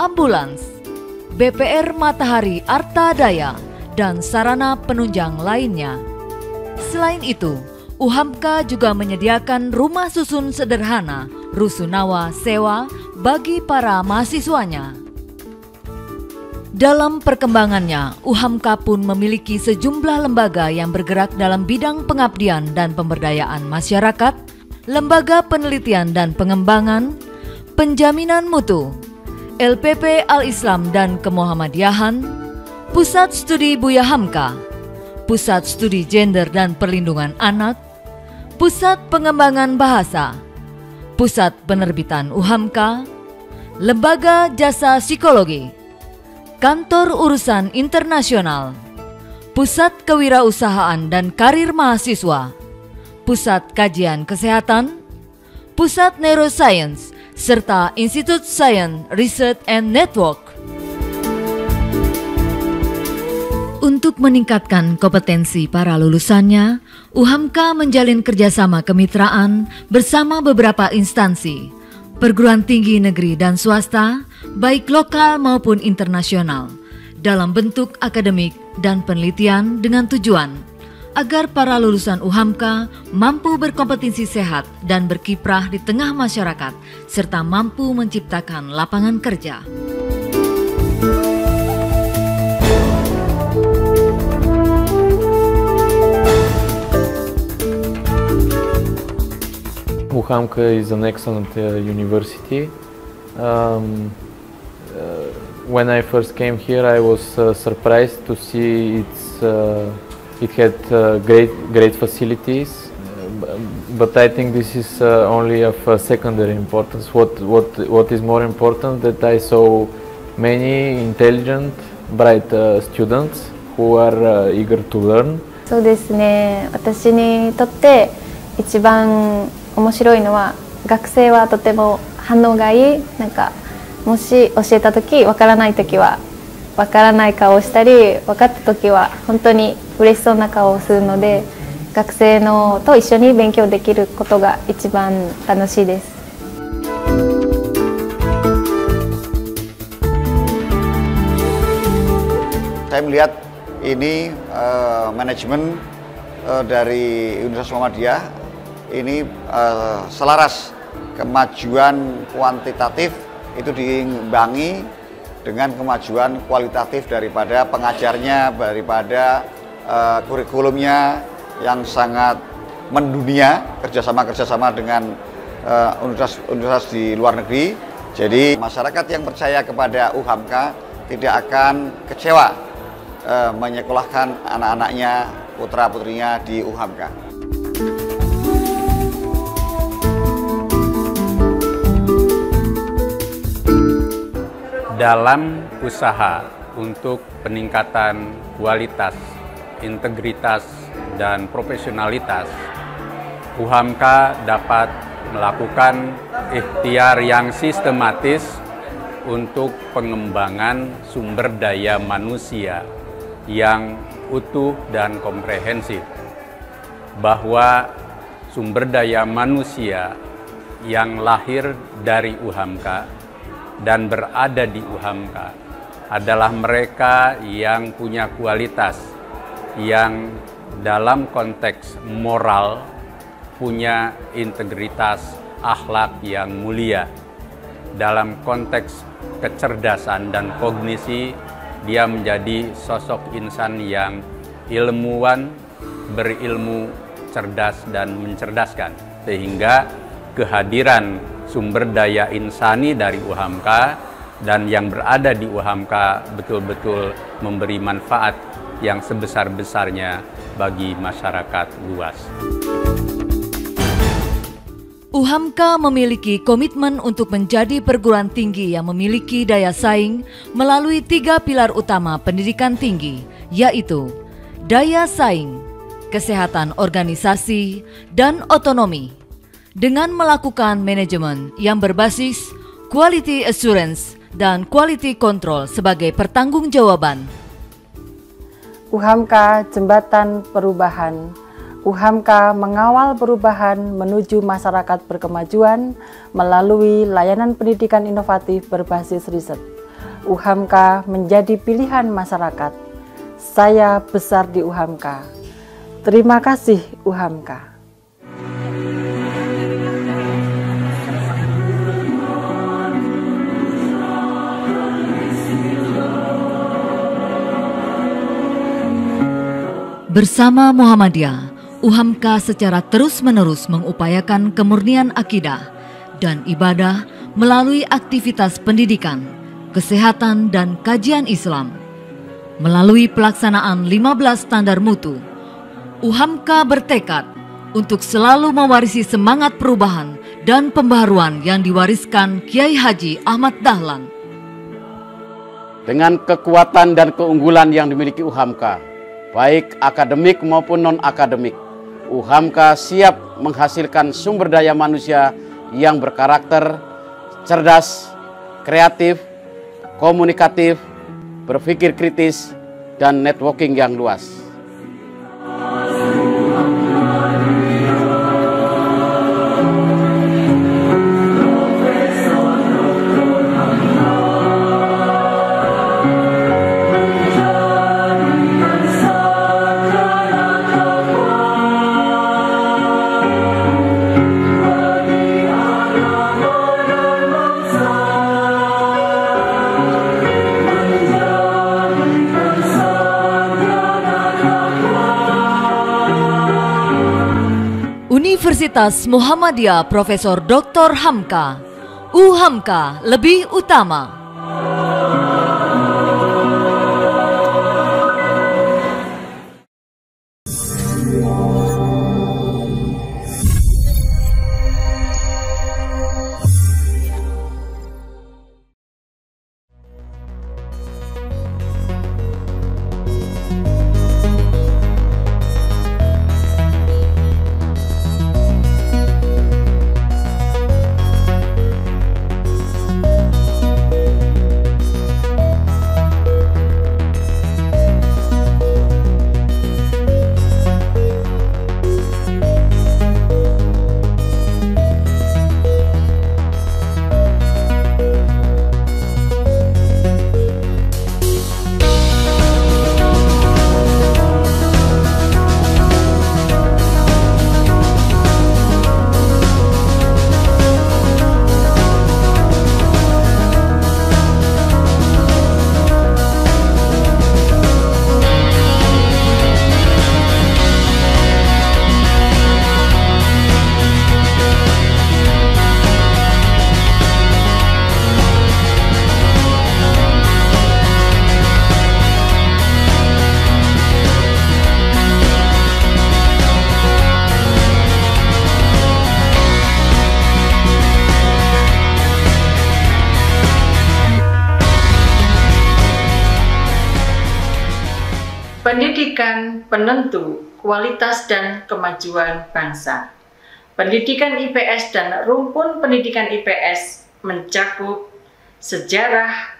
ambulans, BPR Matahari Arta Daya, dan sarana penunjang lainnya. Selain itu, UHAMKA juga menyediakan rumah susun sederhana, rusunawa sewa bagi para mahasiswanya. Dalam perkembangannya, UHAMKA pun memiliki sejumlah lembaga yang bergerak dalam bidang pengabdian dan pemberdayaan masyarakat, lembaga penelitian dan pengembangan, penjaminan mutu, LPP Al-Islam dan Kemuhammadiyahan, Pusat Studi Buya Hamka, Pusat Studi Gender dan Perlindungan Anak, Pusat Pengembangan Bahasa, Pusat Penerbitan UHAMKA, Lembaga Jasa Psikologi, Kantor Urusan Internasional, Pusat Kewirausahaan dan Karir Mahasiswa, Pusat Kajian Kesehatan, Pusat Neuroscience, serta Institute Science Research and Network. Untuk meningkatkan kompetensi para lulusannya, UHAMKA menjalin kerjasama kemitraan bersama beberapa instansi, perguruan tinggi negeri dan swasta, baik lokal maupun internasional, dalam bentuk akademik dan penelitian dengan tujuan agar para lulusan UHAMKA mampu berkompetensi sehat dan berkiprah di tengah masyarakat, serta mampu menciptakan lapangan kerja. UHAMKA is an excellent university. When I first came here, I was surprised to see it had great facilities, but I think this is only of secondary importance. What is more important, that I saw many intelligent, bright students who are eager to learn. そうですね。私にとって一番面白いのは、学生はとても反応がいい。なんかもし教えた時わからない時はわからない顔をしたり、分かった時は本当に嬉しそうな顔をするので、学生のと一緒に勉強できることが一番楽しいです。Saya melihat ini manajemen dari Universitas Muhammadiyah ini selaras, kemajuan kuantitatif itu diimbangi dengan kemajuan kualitatif daripada pengajarnya, daripada kurikulumnya yang sangat mendunia, kerjasama dengan universitas di luar negeri. Jadi masyarakat yang percaya kepada UHAMKA tidak akan kecewa menyekolahkan anak-anaknya, putra-putrinya di UHAMKA. Dalam usaha untuk peningkatan kualitas, integritas, dan profesionalitas, UHAMKA dapat melakukan ikhtiar yang sistematis untuk pengembangan sumber daya manusia yang utuh dan komprehensif, bahwa sumber daya manusia yang lahir dari UHAMKA dan berada di UHAMKA adalah mereka yang punya kualitas, yang dalam konteks moral punya integritas akhlak yang mulia. Dalam konteks kecerdasan dan kognisi, dia menjadi sosok insan yang ilmuwan, berilmu, cerdas dan mencerdaskan, sehingga kehadiran sumber daya insani dari UHAMKA dan yang berada di UHAMKA betul-betul memberi manfaat yang sebesar-besarnya bagi masyarakat luas. UHAMKA memiliki komitmen untuk menjadi perguruan tinggi yang memiliki daya saing melalui 3 pilar utama pendidikan tinggi, yaitu daya saing, kesehatan organisasi, dan otonomi. Dengan melakukan manajemen yang berbasis quality assurance dan quality control sebagai pertanggungjawaban. UHAMKA Jembatan Perubahan. UHAMKA mengawal perubahan menuju masyarakat berkemajuan melalui layanan pendidikan inovatif berbasis riset. UHAMKA menjadi pilihan masyarakat. Saya besar di UHAMKA. Terima kasih UHAMKA. Bersama Muhammadiyah, UHAMKA secara terus-menerus mengupayakan kemurnian akidah dan ibadah melalui aktivitas pendidikan, kesehatan, dan kajian Islam. Melalui pelaksanaan 15 standar mutu, UHAMKA bertekad untuk selalu mewarisi semangat perubahan dan pembaharuan yang diwariskan Kiai Haji Ahmad Dahlan. Dengan kekuatan dan keunggulan yang dimiliki UHAMKA, baik akademik maupun non-akademik, UHAMKA siap menghasilkan sumber daya manusia yang berkarakter, cerdas, kreatif, komunikatif, berpikir kritis, dan networking yang luas. Universitas Muhammadiyah Profesor Dr. Hamka. UHAMKA lebih utama. Pendidikan penentu kualitas dan kemajuan bangsa. Pendidikan IPS dan rumpun pendidikan IPS mencakup sejarah,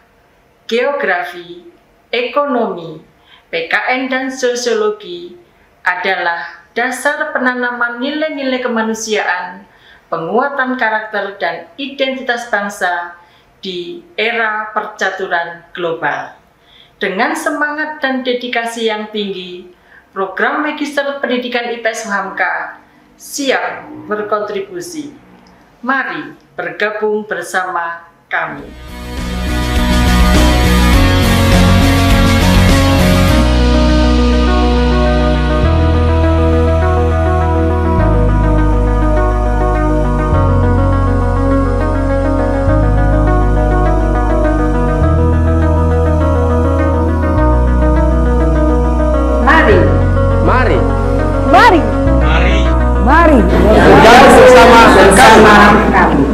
geografi, ekonomi, PKN dan sosiologi adalah dasar penanaman nilai-nilai kemanusiaan, penguatan karakter dan identitas bangsa di era percaturan global. Dengan semangat dan dedikasi yang tinggi, program Magister Pendidikan IPS UHAMKA siap berkontribusi. Mari bergabung bersama kami. Mari bergabung bersama kami.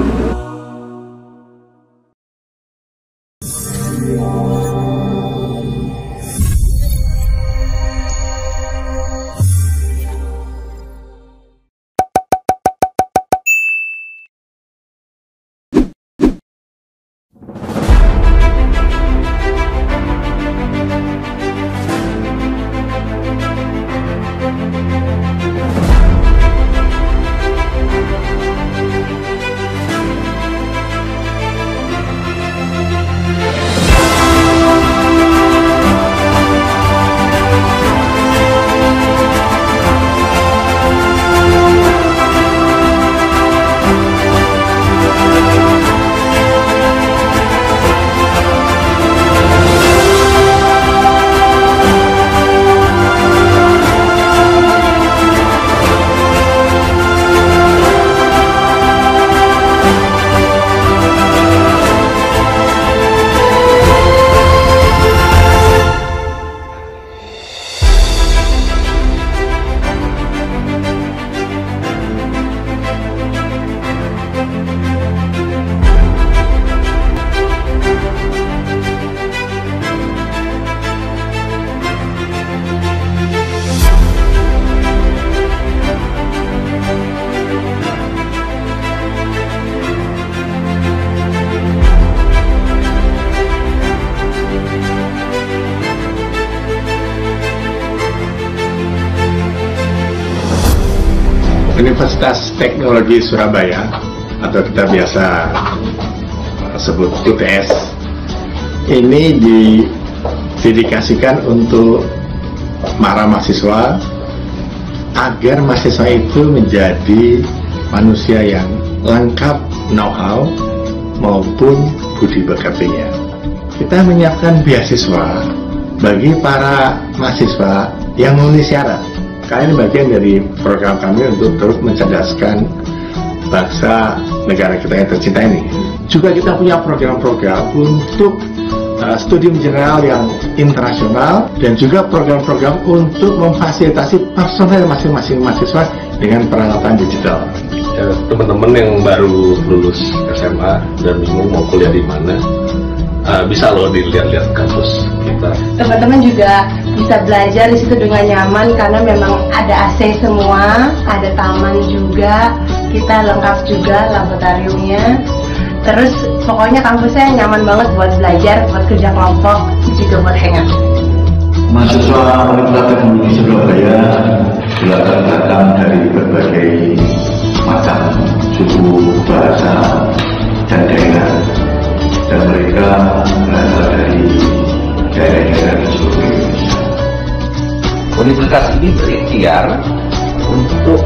Universitas Teknologi Surabaya atau kita biasa sebut UTS ini didedikasikan untuk para mahasiswa agar mahasiswa itu menjadi manusia yang lengkap know-how maupun budi pekertinya. Kita menyiapkan beasiswa bagi para mahasiswa yang memenuhi syarat. Karena ini bagian dari program kami untuk terus mencerdaskan bangsa negara kita yang tercinta ini. Juga kita punya program-program untuk studium general yang internasional dan juga program-program untuk memfasilitasi personel masing-masing mahasiswa dengan peralatan digital. Ya, teman-teman yang baru lulus SMA dan bingung mau kuliah di mana, bisa loh dilihat-lihat kampus kita. Teman-teman juga bisa belajar di situ dengan nyaman karena memang ada AC semua, ada taman juga, kita lengkap juga laboratoriumnya. Terus pokoknya kampusnya nyaman banget buat belajar, buat kerja kelompok, juga buat hangout. Mahasiswa Universitas Teknologi Surabaya belajar datang dari berbagai macam suku, bahasa, dan daerah. Dan mereka berasal dari daerah-daerah di seluruh Indonesia. Universitas ini berikhtiar untuk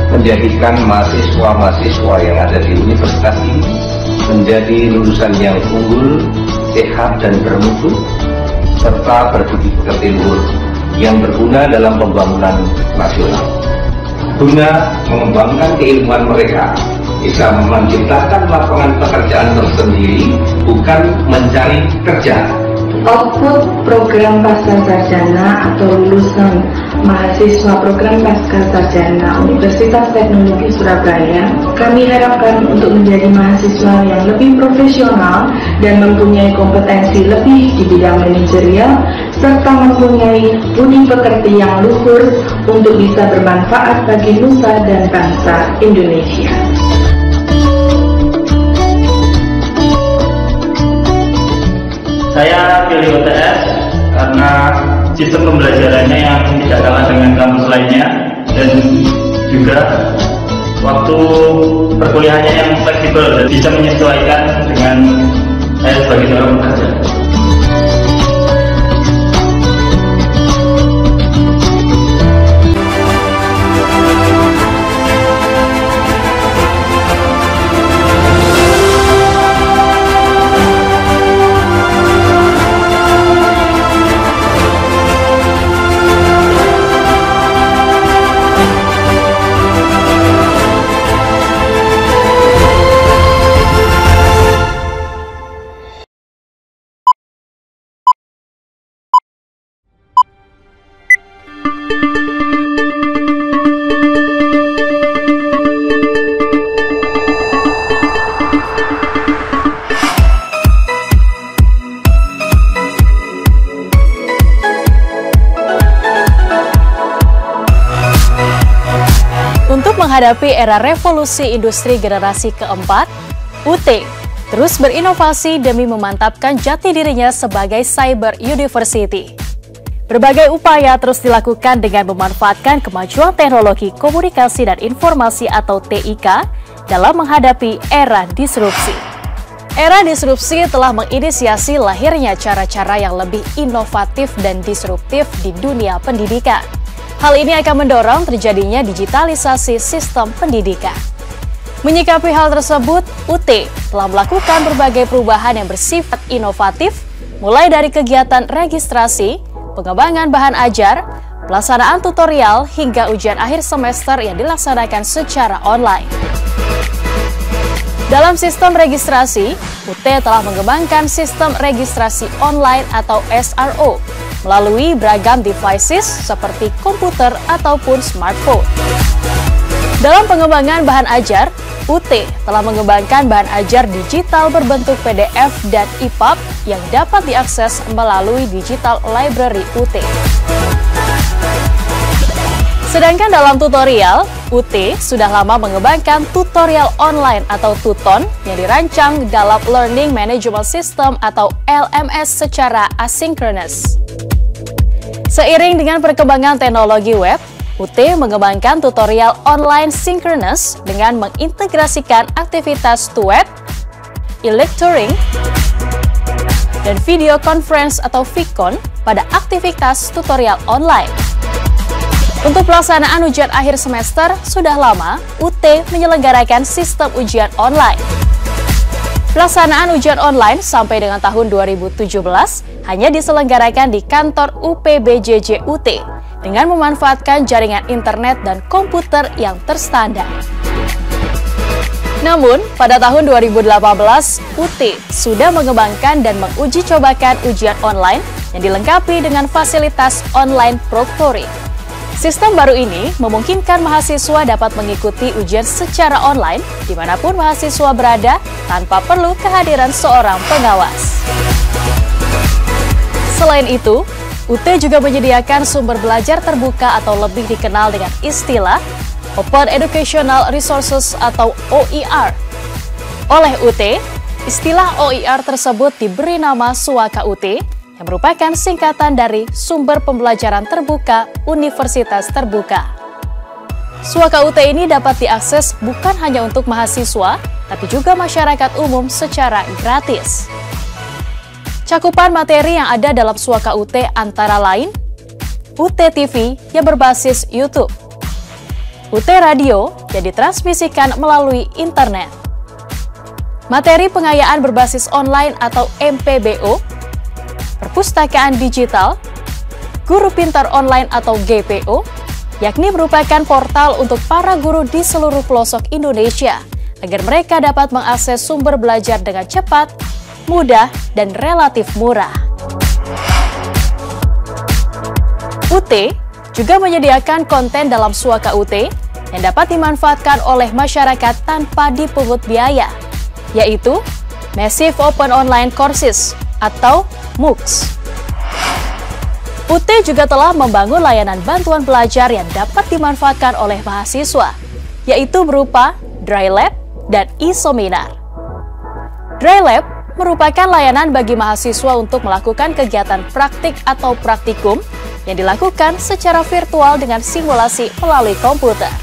menjadikan mahasiswa-mahasiswa yang ada di universitas ini menjadi lulusan yang unggul, sehat dan bermutu, serta berbudi pekerti luhur yang berguna dalam pembangunan nasional. Guna mengembangkan keilmuan mereka, bisa menciptakan lapangan pekerjaan tersendiri, bukan mencari kerja. Output program Pascasarjana atau lulusan mahasiswa program Pascasarjana Universitas Teknologi Surabaya, kami harapkan untuk menjadi mahasiswa yang lebih profesional dan mempunyai kompetensi lebih di bidang manajerial, serta mempunyai budi pekerti yang luhur untuk bisa bermanfaat bagi nusa dan bangsa Indonesia. Saya pilih UTS karena sistem pembelajarannya yang tidak kalah dengan kampus lainnya dan juga waktu perkuliahannya yang fleksibel dan bisa menyesuaikan dengan saya sebagai seorang pekerja. Menghadapi era revolusi industri generasi keempat, UT terus berinovasi demi memantapkan jati dirinya sebagai cyber university. Berbagai upaya terus dilakukan dengan memanfaatkan kemajuan teknologi komunikasi dan informasi atau TIK dalam menghadapi era disrupsi. Era disrupsi telah menginisiasi lahirnya cara-cara yang lebih inovatif dan disruptif di dunia pendidikan. Hal ini akan mendorong terjadinya digitalisasi sistem pendidikan. Menyikapi hal tersebut, UT telah melakukan berbagai perubahan yang bersifat inovatif, mulai dari kegiatan registrasi, pengembangan bahan ajar, pelaksanaan tutorial, hingga ujian akhir semester yang dilaksanakan secara online. Dalam sistem registrasi, UT telah mengembangkan sistem registrasi online atau SRO, melalui beragam devices seperti komputer ataupun smartphone. Dalam pengembangan bahan ajar, UT telah mengembangkan bahan ajar digital berbentuk PDF dan EPUB yang dapat diakses melalui Digital Library UT. Sedangkan dalam tutorial, UT sudah lama mengembangkan tutorial online atau Tuton yang dirancang dalam Learning Management System atau LMS secara asinkronus. Seiring dengan perkembangan teknologi web, UT mengembangkan tutorial online synchronous dengan mengintegrasikan aktivitas TUET, e-lecturing, dan video conference atau VCon pada aktivitas tutorial online. Untuk pelaksanaan ujian akhir semester, sudah lama UT menyelenggarakan sistem ujian online. Pelaksanaan ujian online sampai dengan tahun 2017 hanya diselenggarakan di kantor UPBJJ UT dengan memanfaatkan jaringan internet dan komputer yang terstandar. Namun, pada tahun 2018, UT sudah mengembangkan dan menguji cobakan ujian online yang dilengkapi dengan fasilitas online proctoring. Sistem baru ini memungkinkan mahasiswa dapat mengikuti ujian secara online dimanapun mahasiswa berada tanpa perlu kehadiran seorang pengawas. Selain itu, UT juga menyediakan sumber belajar terbuka atau lebih dikenal dengan istilah Open Educational Resources atau OER. Oleh UT, istilah OER tersebut diberi nama Suaka UT yang merupakan singkatan dari Sumber Pembelajaran Terbuka Universitas Terbuka. Suaka UT ini dapat diakses bukan hanya untuk mahasiswa, tapi juga masyarakat umum secara gratis. Cakupan materi yang ada dalam Suaka UT antara lain UT TV yang berbasis YouTube, UT Radio yang ditransmisikan melalui internet, materi pengayaan berbasis online atau MPBO, perpustakaan digital, Guru Pintar Online atau GPO, yakni merupakan portal untuk para guru di seluruh pelosok Indonesia agar mereka dapat mengakses sumber belajar dengan cepat, mudah, dan relatif murah. UT juga menyediakan konten dalam Suaka UT yang dapat dimanfaatkan oleh masyarakat tanpa dipungut biaya, yaitu Massive Open Online Courses atau MOOCs. UT juga telah membangun layanan bantuan belajar yang dapat dimanfaatkan oleh mahasiswa, yaitu berupa Dry Lab dan e-seminar. Dry Lab merupakan layanan bagi mahasiswa untuk melakukan kegiatan praktik atau praktikum yang dilakukan secara virtual dengan simulasi melalui komputer.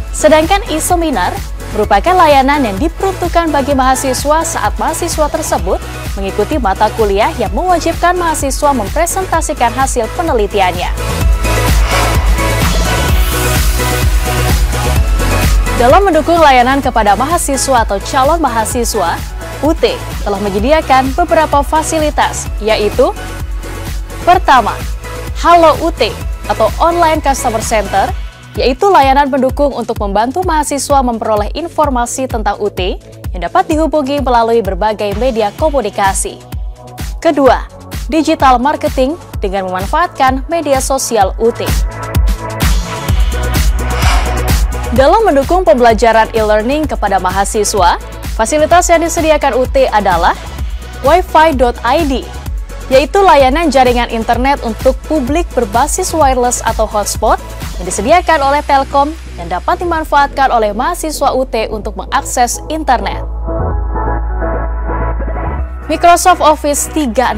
Sedangkan e-seminar merupakan layanan yang diperuntukkan bagi mahasiswa saat mahasiswa tersebut mengikuti mata kuliah yang mewajibkan mahasiswa mempresentasikan hasil penelitiannya. Dalam mendukung layanan kepada mahasiswa atau calon mahasiswa, UT telah menyediakan beberapa fasilitas, yaitu pertama, Halo UT atau Online Customer Center, yaitu layanan pendukung untuk membantu mahasiswa memperoleh informasi tentang UT yang dapat dihubungi melalui berbagai media komunikasi. Kedua, digital marketing dengan memanfaatkan media sosial UT. Dalam mendukung pembelajaran e-learning kepada mahasiswa, fasilitas yang disediakan UT adalah wifi.id, yaitu layanan jaringan internet untuk publik berbasis wireless atau hotspot yang disediakan oleh Telkom yang dapat dimanfaatkan oleh mahasiswa UT untuk mengakses internet. Microsoft Office 365,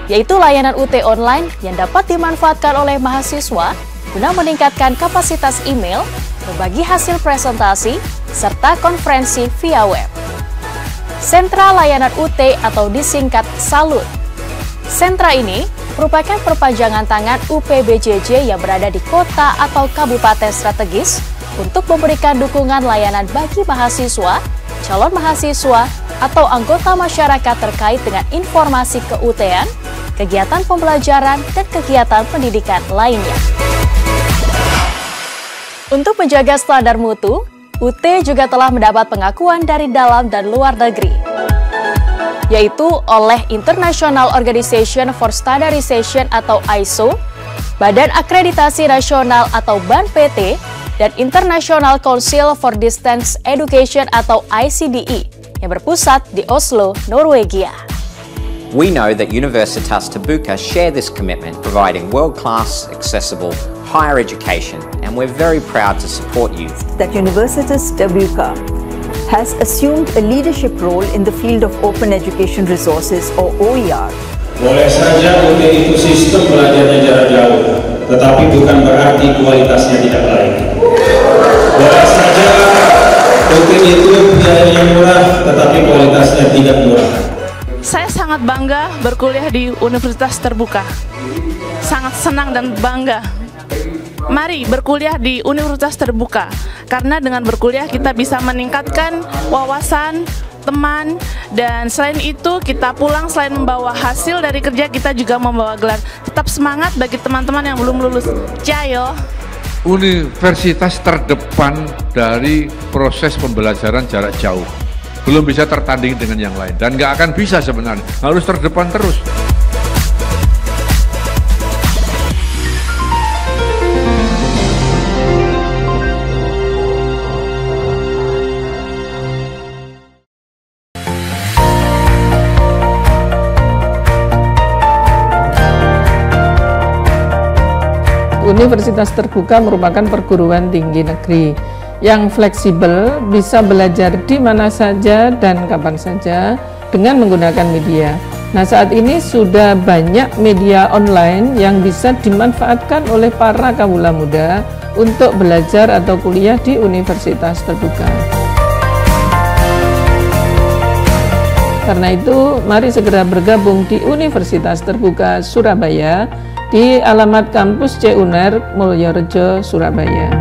yaitu layanan UT online yang dapat dimanfaatkan oleh mahasiswa guna meningkatkan kapasitas email, berbagi hasil presentasi, serta konferensi via web. Sentra Layanan UT atau disingkat SALUT. Sentra ini merupakan perpanjangan tangan UPBJJ yang berada di kota atau kabupaten strategis untuk memberikan dukungan layanan bagi mahasiswa, calon mahasiswa, atau anggota masyarakat terkait dengan informasi ke-UT-an, kegiatan pembelajaran, dan kegiatan pendidikan lainnya. Untuk menjaga standar mutu, UT juga telah mendapat pengakuan dari dalam dan luar negeri, yaitu oleh International Organization for Standardization atau ISO, Badan Akreditasi Nasional atau BAN-PT, dan International Council for Distance Education atau ICDE yang berpusat di Oslo, Norwegia. We know that Universitas Terbuka share this commitment, providing world-class, accessible, higher education, and we're very proud to support you. That Universitas Terbuka has assumed a leadership role in the field of open education resources or OER. Boleh saja UT itu sistem belajarnya jarak jauh, tetapi bukan berarti kualitasnya tidak baik. Boleh saja UT itu biayanya murah, tetapi kualitasnya tidak murah. Saya sangat bangga berkuliah di Universitas Terbuka. Sangat senang dan bangga. Mari berkuliah di Universitas Terbuka, karena dengan berkuliah kita bisa meningkatkan wawasan, teman, dan selain itu kita pulang selain membawa hasil dari kerja, kita juga membawa gelar. Tetap semangat bagi teman-teman yang belum lulus. Jayo! Universitas terdepan dari proses pembelajaran jarak jauh. Belum bisa tertanding dengan yang lain, dan nggak akan bisa sebenarnya, harus terdepan terus. Universitas Terbuka merupakan perguruan tinggi negeri yang fleksibel, bisa belajar di mana saja dan kapan saja dengan menggunakan media. Nah, saat ini sudah banyak media online yang bisa dimanfaatkan oleh para kawula muda untuk belajar atau kuliah di Universitas Terbuka. Karena itu, mari segera bergabung di Universitas Terbuka Surabaya di alamat kampus C UNER Mulyorejo, Surabaya.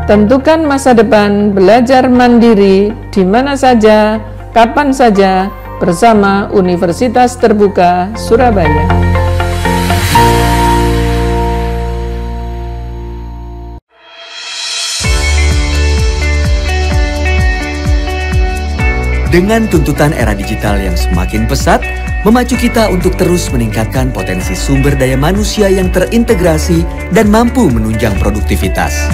Tentukan masa depan belajar mandiri di mana saja, kapan saja bersama Universitas Terbuka Surabaya. Dengan tuntutan era digital yang semakin pesat, memacu kita untuk terus meningkatkan potensi sumber daya manusia yang terintegrasi dan mampu menunjang produktivitas.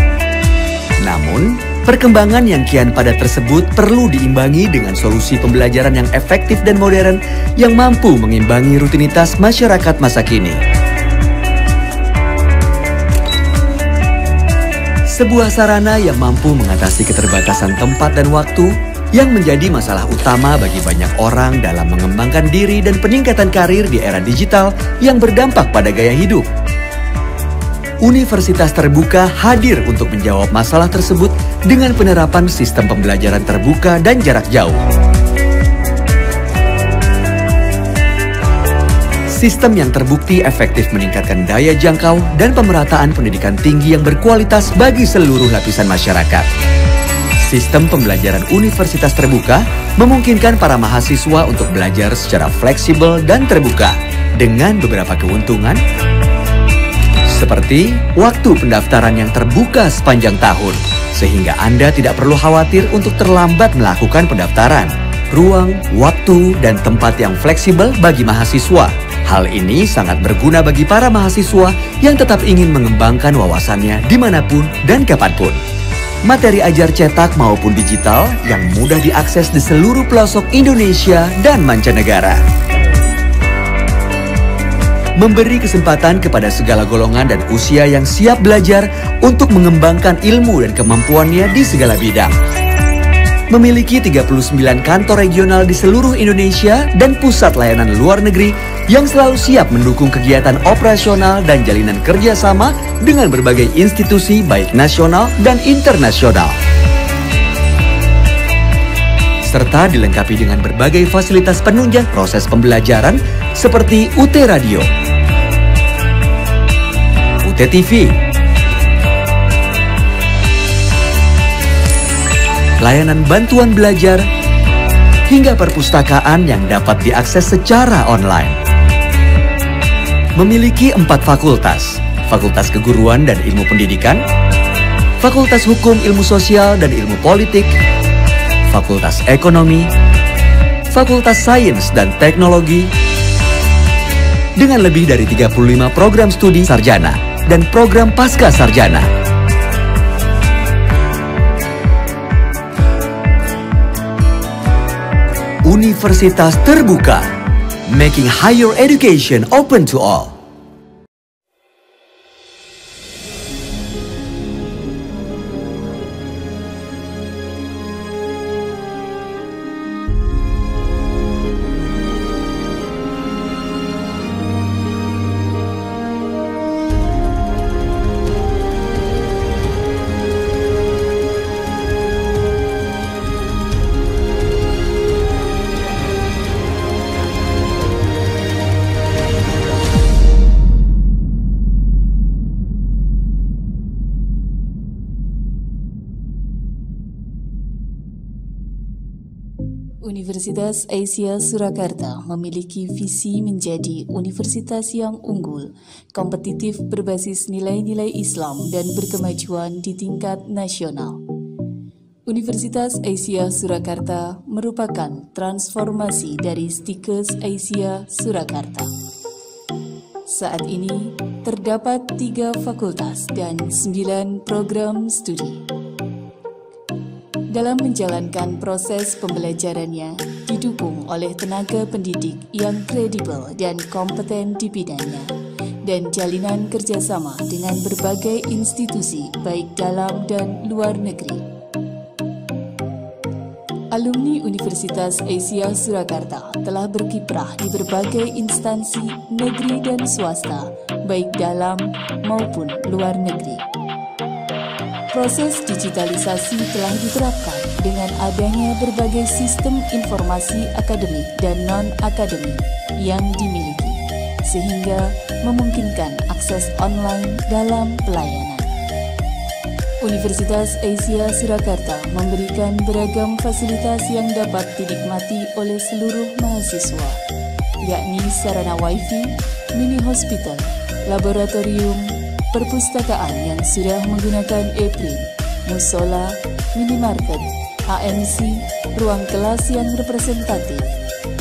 Namun, perkembangan yang kian padat tersebut perlu diimbangi dengan solusi pembelajaran yang efektif dan modern yang mampu mengimbangi rutinitas masyarakat masa kini. Sebuah sarana yang mampu mengatasi keterbatasan tempat dan waktu yang menjadi masalah utama bagi banyak orang dalam mengembangkan diri dan peningkatan karir di era digital yang berdampak pada gaya hidup. Universitas Terbuka hadir untuk menjawab masalah tersebut dengan penerapan sistem pembelajaran terbuka dan jarak jauh. Sistem yang terbukti efektif meningkatkan daya jangkau dan pemerataan pendidikan tinggi yang berkualitas bagi seluruh lapisan masyarakat. Sistem pembelajaran Universitas Terbuka memungkinkan para mahasiswa untuk belajar secara fleksibel dan terbuka dengan beberapa keuntungan seperti waktu pendaftaran yang terbuka sepanjang tahun sehingga Anda tidak perlu khawatir untuk terlambat melakukan pendaftaran, ruang, waktu, dan tempat yang fleksibel bagi mahasiswa. Hal ini sangat berguna bagi para mahasiswa yang tetap ingin mengembangkan wawasannya dimanapun dan kapanpun. Materi ajar cetak maupun digital yang mudah diakses di seluruh pelosok Indonesia dan mancanegara. Memberi kesempatan kepada segala golongan dan usia yang siap belajar untuk mengembangkan ilmu dan kemampuannya di segala bidang. Memiliki 39 kantor regional di seluruh Indonesia dan pusat layanan luar negeri yang selalu siap mendukung kegiatan operasional dan jalinan kerjasama dengan berbagai institusi baik nasional dan internasional. Serta dilengkapi dengan berbagai fasilitas penunjang proses pembelajaran seperti UT Radio, UT TV, layanan bantuan belajar, hingga perpustakaan yang dapat diakses secara online. Memiliki 4 fakultas, Fakultas Keguruan dan Ilmu Pendidikan, Fakultas Hukum Ilmu Sosial dan Ilmu Politik, Fakultas Ekonomi, Fakultas Sains dan Teknologi, dengan lebih dari 35 program studi sarjana dan program pasca sarjana. Universitas Terbuka, making higher education open to all. Universitas Asia Surakarta memiliki visi menjadi universitas yang unggul, kompetitif berbasis nilai-nilai Islam dan berkemajuan di tingkat nasional. Universitas Asia Surakarta merupakan transformasi dari Stikes Asia Surakarta. Saat ini terdapat 3 fakultas dan 9 program studi. Dalam menjalankan proses pembelajarannya, didukung oleh tenaga pendidik yang kredibel dan kompeten di bidangnya, dan jalinan kerjasama dengan berbagai institusi baik dalam dan luar negeri. Alumni Universitas Asia Surakarta telah berkiprah di berbagai instansi negeri dan swasta, baik dalam maupun luar negeri. Proses digitalisasi telah diterapkan dengan adanya berbagai sistem informasi akademik dan non-akademik yang dimiliki, sehingga memungkinkan akses online dalam pelayanan. Universitas Asia Surakarta memberikan beragam fasilitas yang dapat dinikmati oleh seluruh mahasiswa, yakni sarana wifi, mini hospital, laboratorium, perpustakaan yang sudah menggunakan e-print, musola, minimarket, AMC, ruang kelas yang representatif,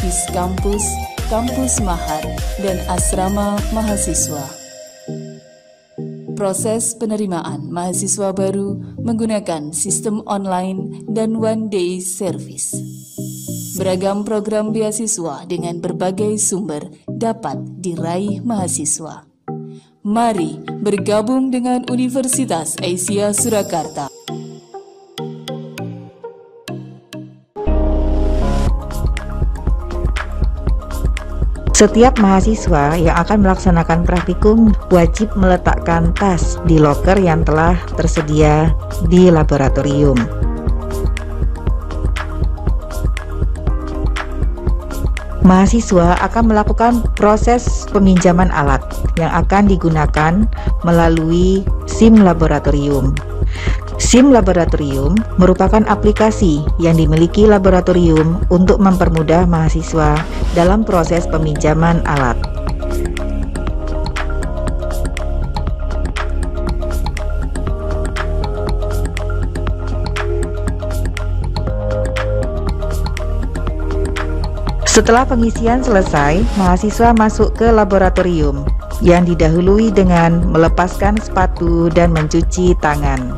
bis kampus, kampus mahar, dan asrama mahasiswa. Proses penerimaan mahasiswa baru menggunakan sistem online dan one-day service. Beragam program beasiswa dengan berbagai sumber dapat diraih mahasiswa. Mari bergabung dengan Universitas Asia Surakarta. Setiap mahasiswa yang akan melaksanakan praktikum wajib meletakkan tas di loker yang telah tersedia di laboratorium. Mahasiswa akan melakukan proses peminjaman alat yang akan digunakan melalui SIM laboratorium. SIM laboratorium merupakan aplikasi yang dimiliki laboratorium untuk mempermudah mahasiswa dalam proses peminjaman alat. Setelah pengisian selesai, mahasiswa masuk ke laboratorium yang didahului dengan melepaskan sepatu dan mencuci tangan.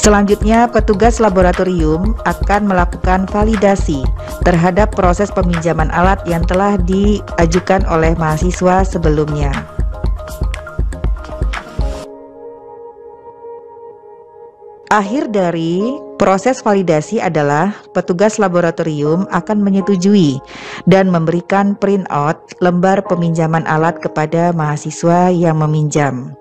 Selanjutnya, petugas laboratorium akan melakukan validasi terhadap proses peminjaman alat yang telah diajukan oleh mahasiswa sebelumnya. Akhir dari proses validasi adalah petugas laboratorium akan menyetujui dan memberikan printout lembar peminjaman alat kepada mahasiswa yang meminjam.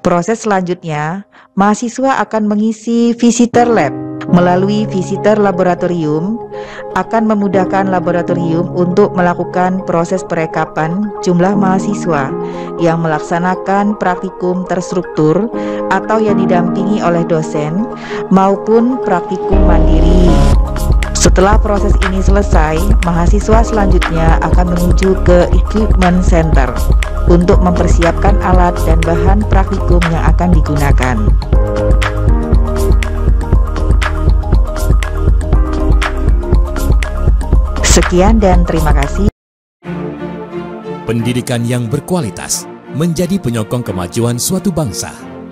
Proses selanjutnya, mahasiswa akan mengisi visitor lab. Melalui visitor laboratorium, akan memudahkan laboratorium untuk melakukan proses perekapan jumlah mahasiswa yang melaksanakan praktikum terstruktur atau yang didampingi oleh dosen maupun praktikum mandiri. Setelah proses ini selesai, mahasiswa selanjutnya akan menuju ke equipment center untuk mempersiapkan alat dan bahan praktikum yang akan digunakan. Sekian dan terima kasih. Pendidikan yang berkualitas menjadi penyokong kemajuan suatu bangsa.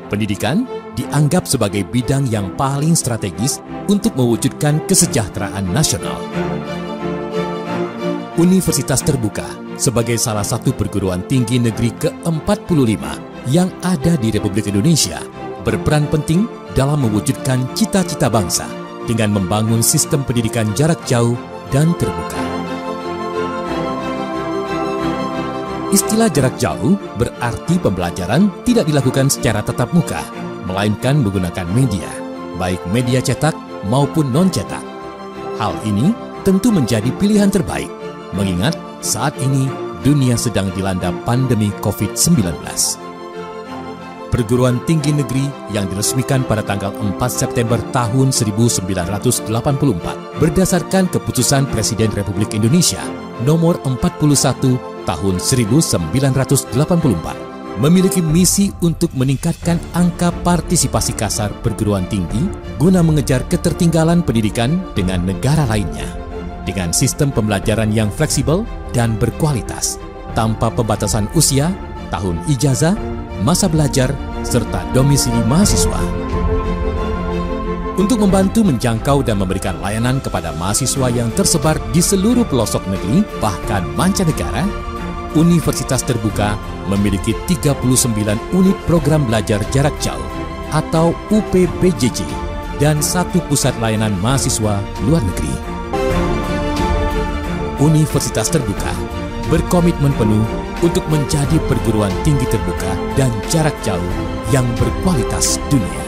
Pendidikan dianggap sebagai bidang yang paling strategis untuk mewujudkan kesejahteraan nasional. Universitas Terbuka sebagai salah satu perguruan tinggi negeri ke-45 yang ada di Republik Indonesia berperan penting dalam mewujudkan cita-cita bangsa dengan membangun sistem pendidikan jarak jauh dan terbuka. Istilah jarak jauh berarti pembelajaran tidak dilakukan secara tatap muka, melainkan menggunakan media, baik media cetak maupun non-cetak. Hal ini tentu menjadi pilihan terbaik mengingat saat ini dunia sedang dilanda pandemi COVID-19. Perguruan tinggi negeri yang diresmikan pada tanggal 4 September tahun 1984 berdasarkan keputusan Presiden Republik Indonesia nomor 41 tahun 1984 memiliki misi untuk meningkatkan angka partisipasi kasar perguruan tinggi guna mengejar ketertinggalan pendidikan dengan negara lainnya dengan sistem pembelajaran yang fleksibel dan berkualitas tanpa pembatasan usia, tahun ijazah, masa belajar, serta domisili mahasiswa. Untuk membantu menjangkau dan memberikan layanan kepada mahasiswa yang tersebar di seluruh pelosok negeri, bahkan mancanegara, Universitas Terbuka memiliki 39 unit program belajar jarak jauh atau UPBJJ dan 1 pusat layanan mahasiswa luar negeri. Universitas Terbuka berkomitmen penuh untuk menjadi perguruan tinggi terbuka dan jarak jauh yang berkualitas dunia.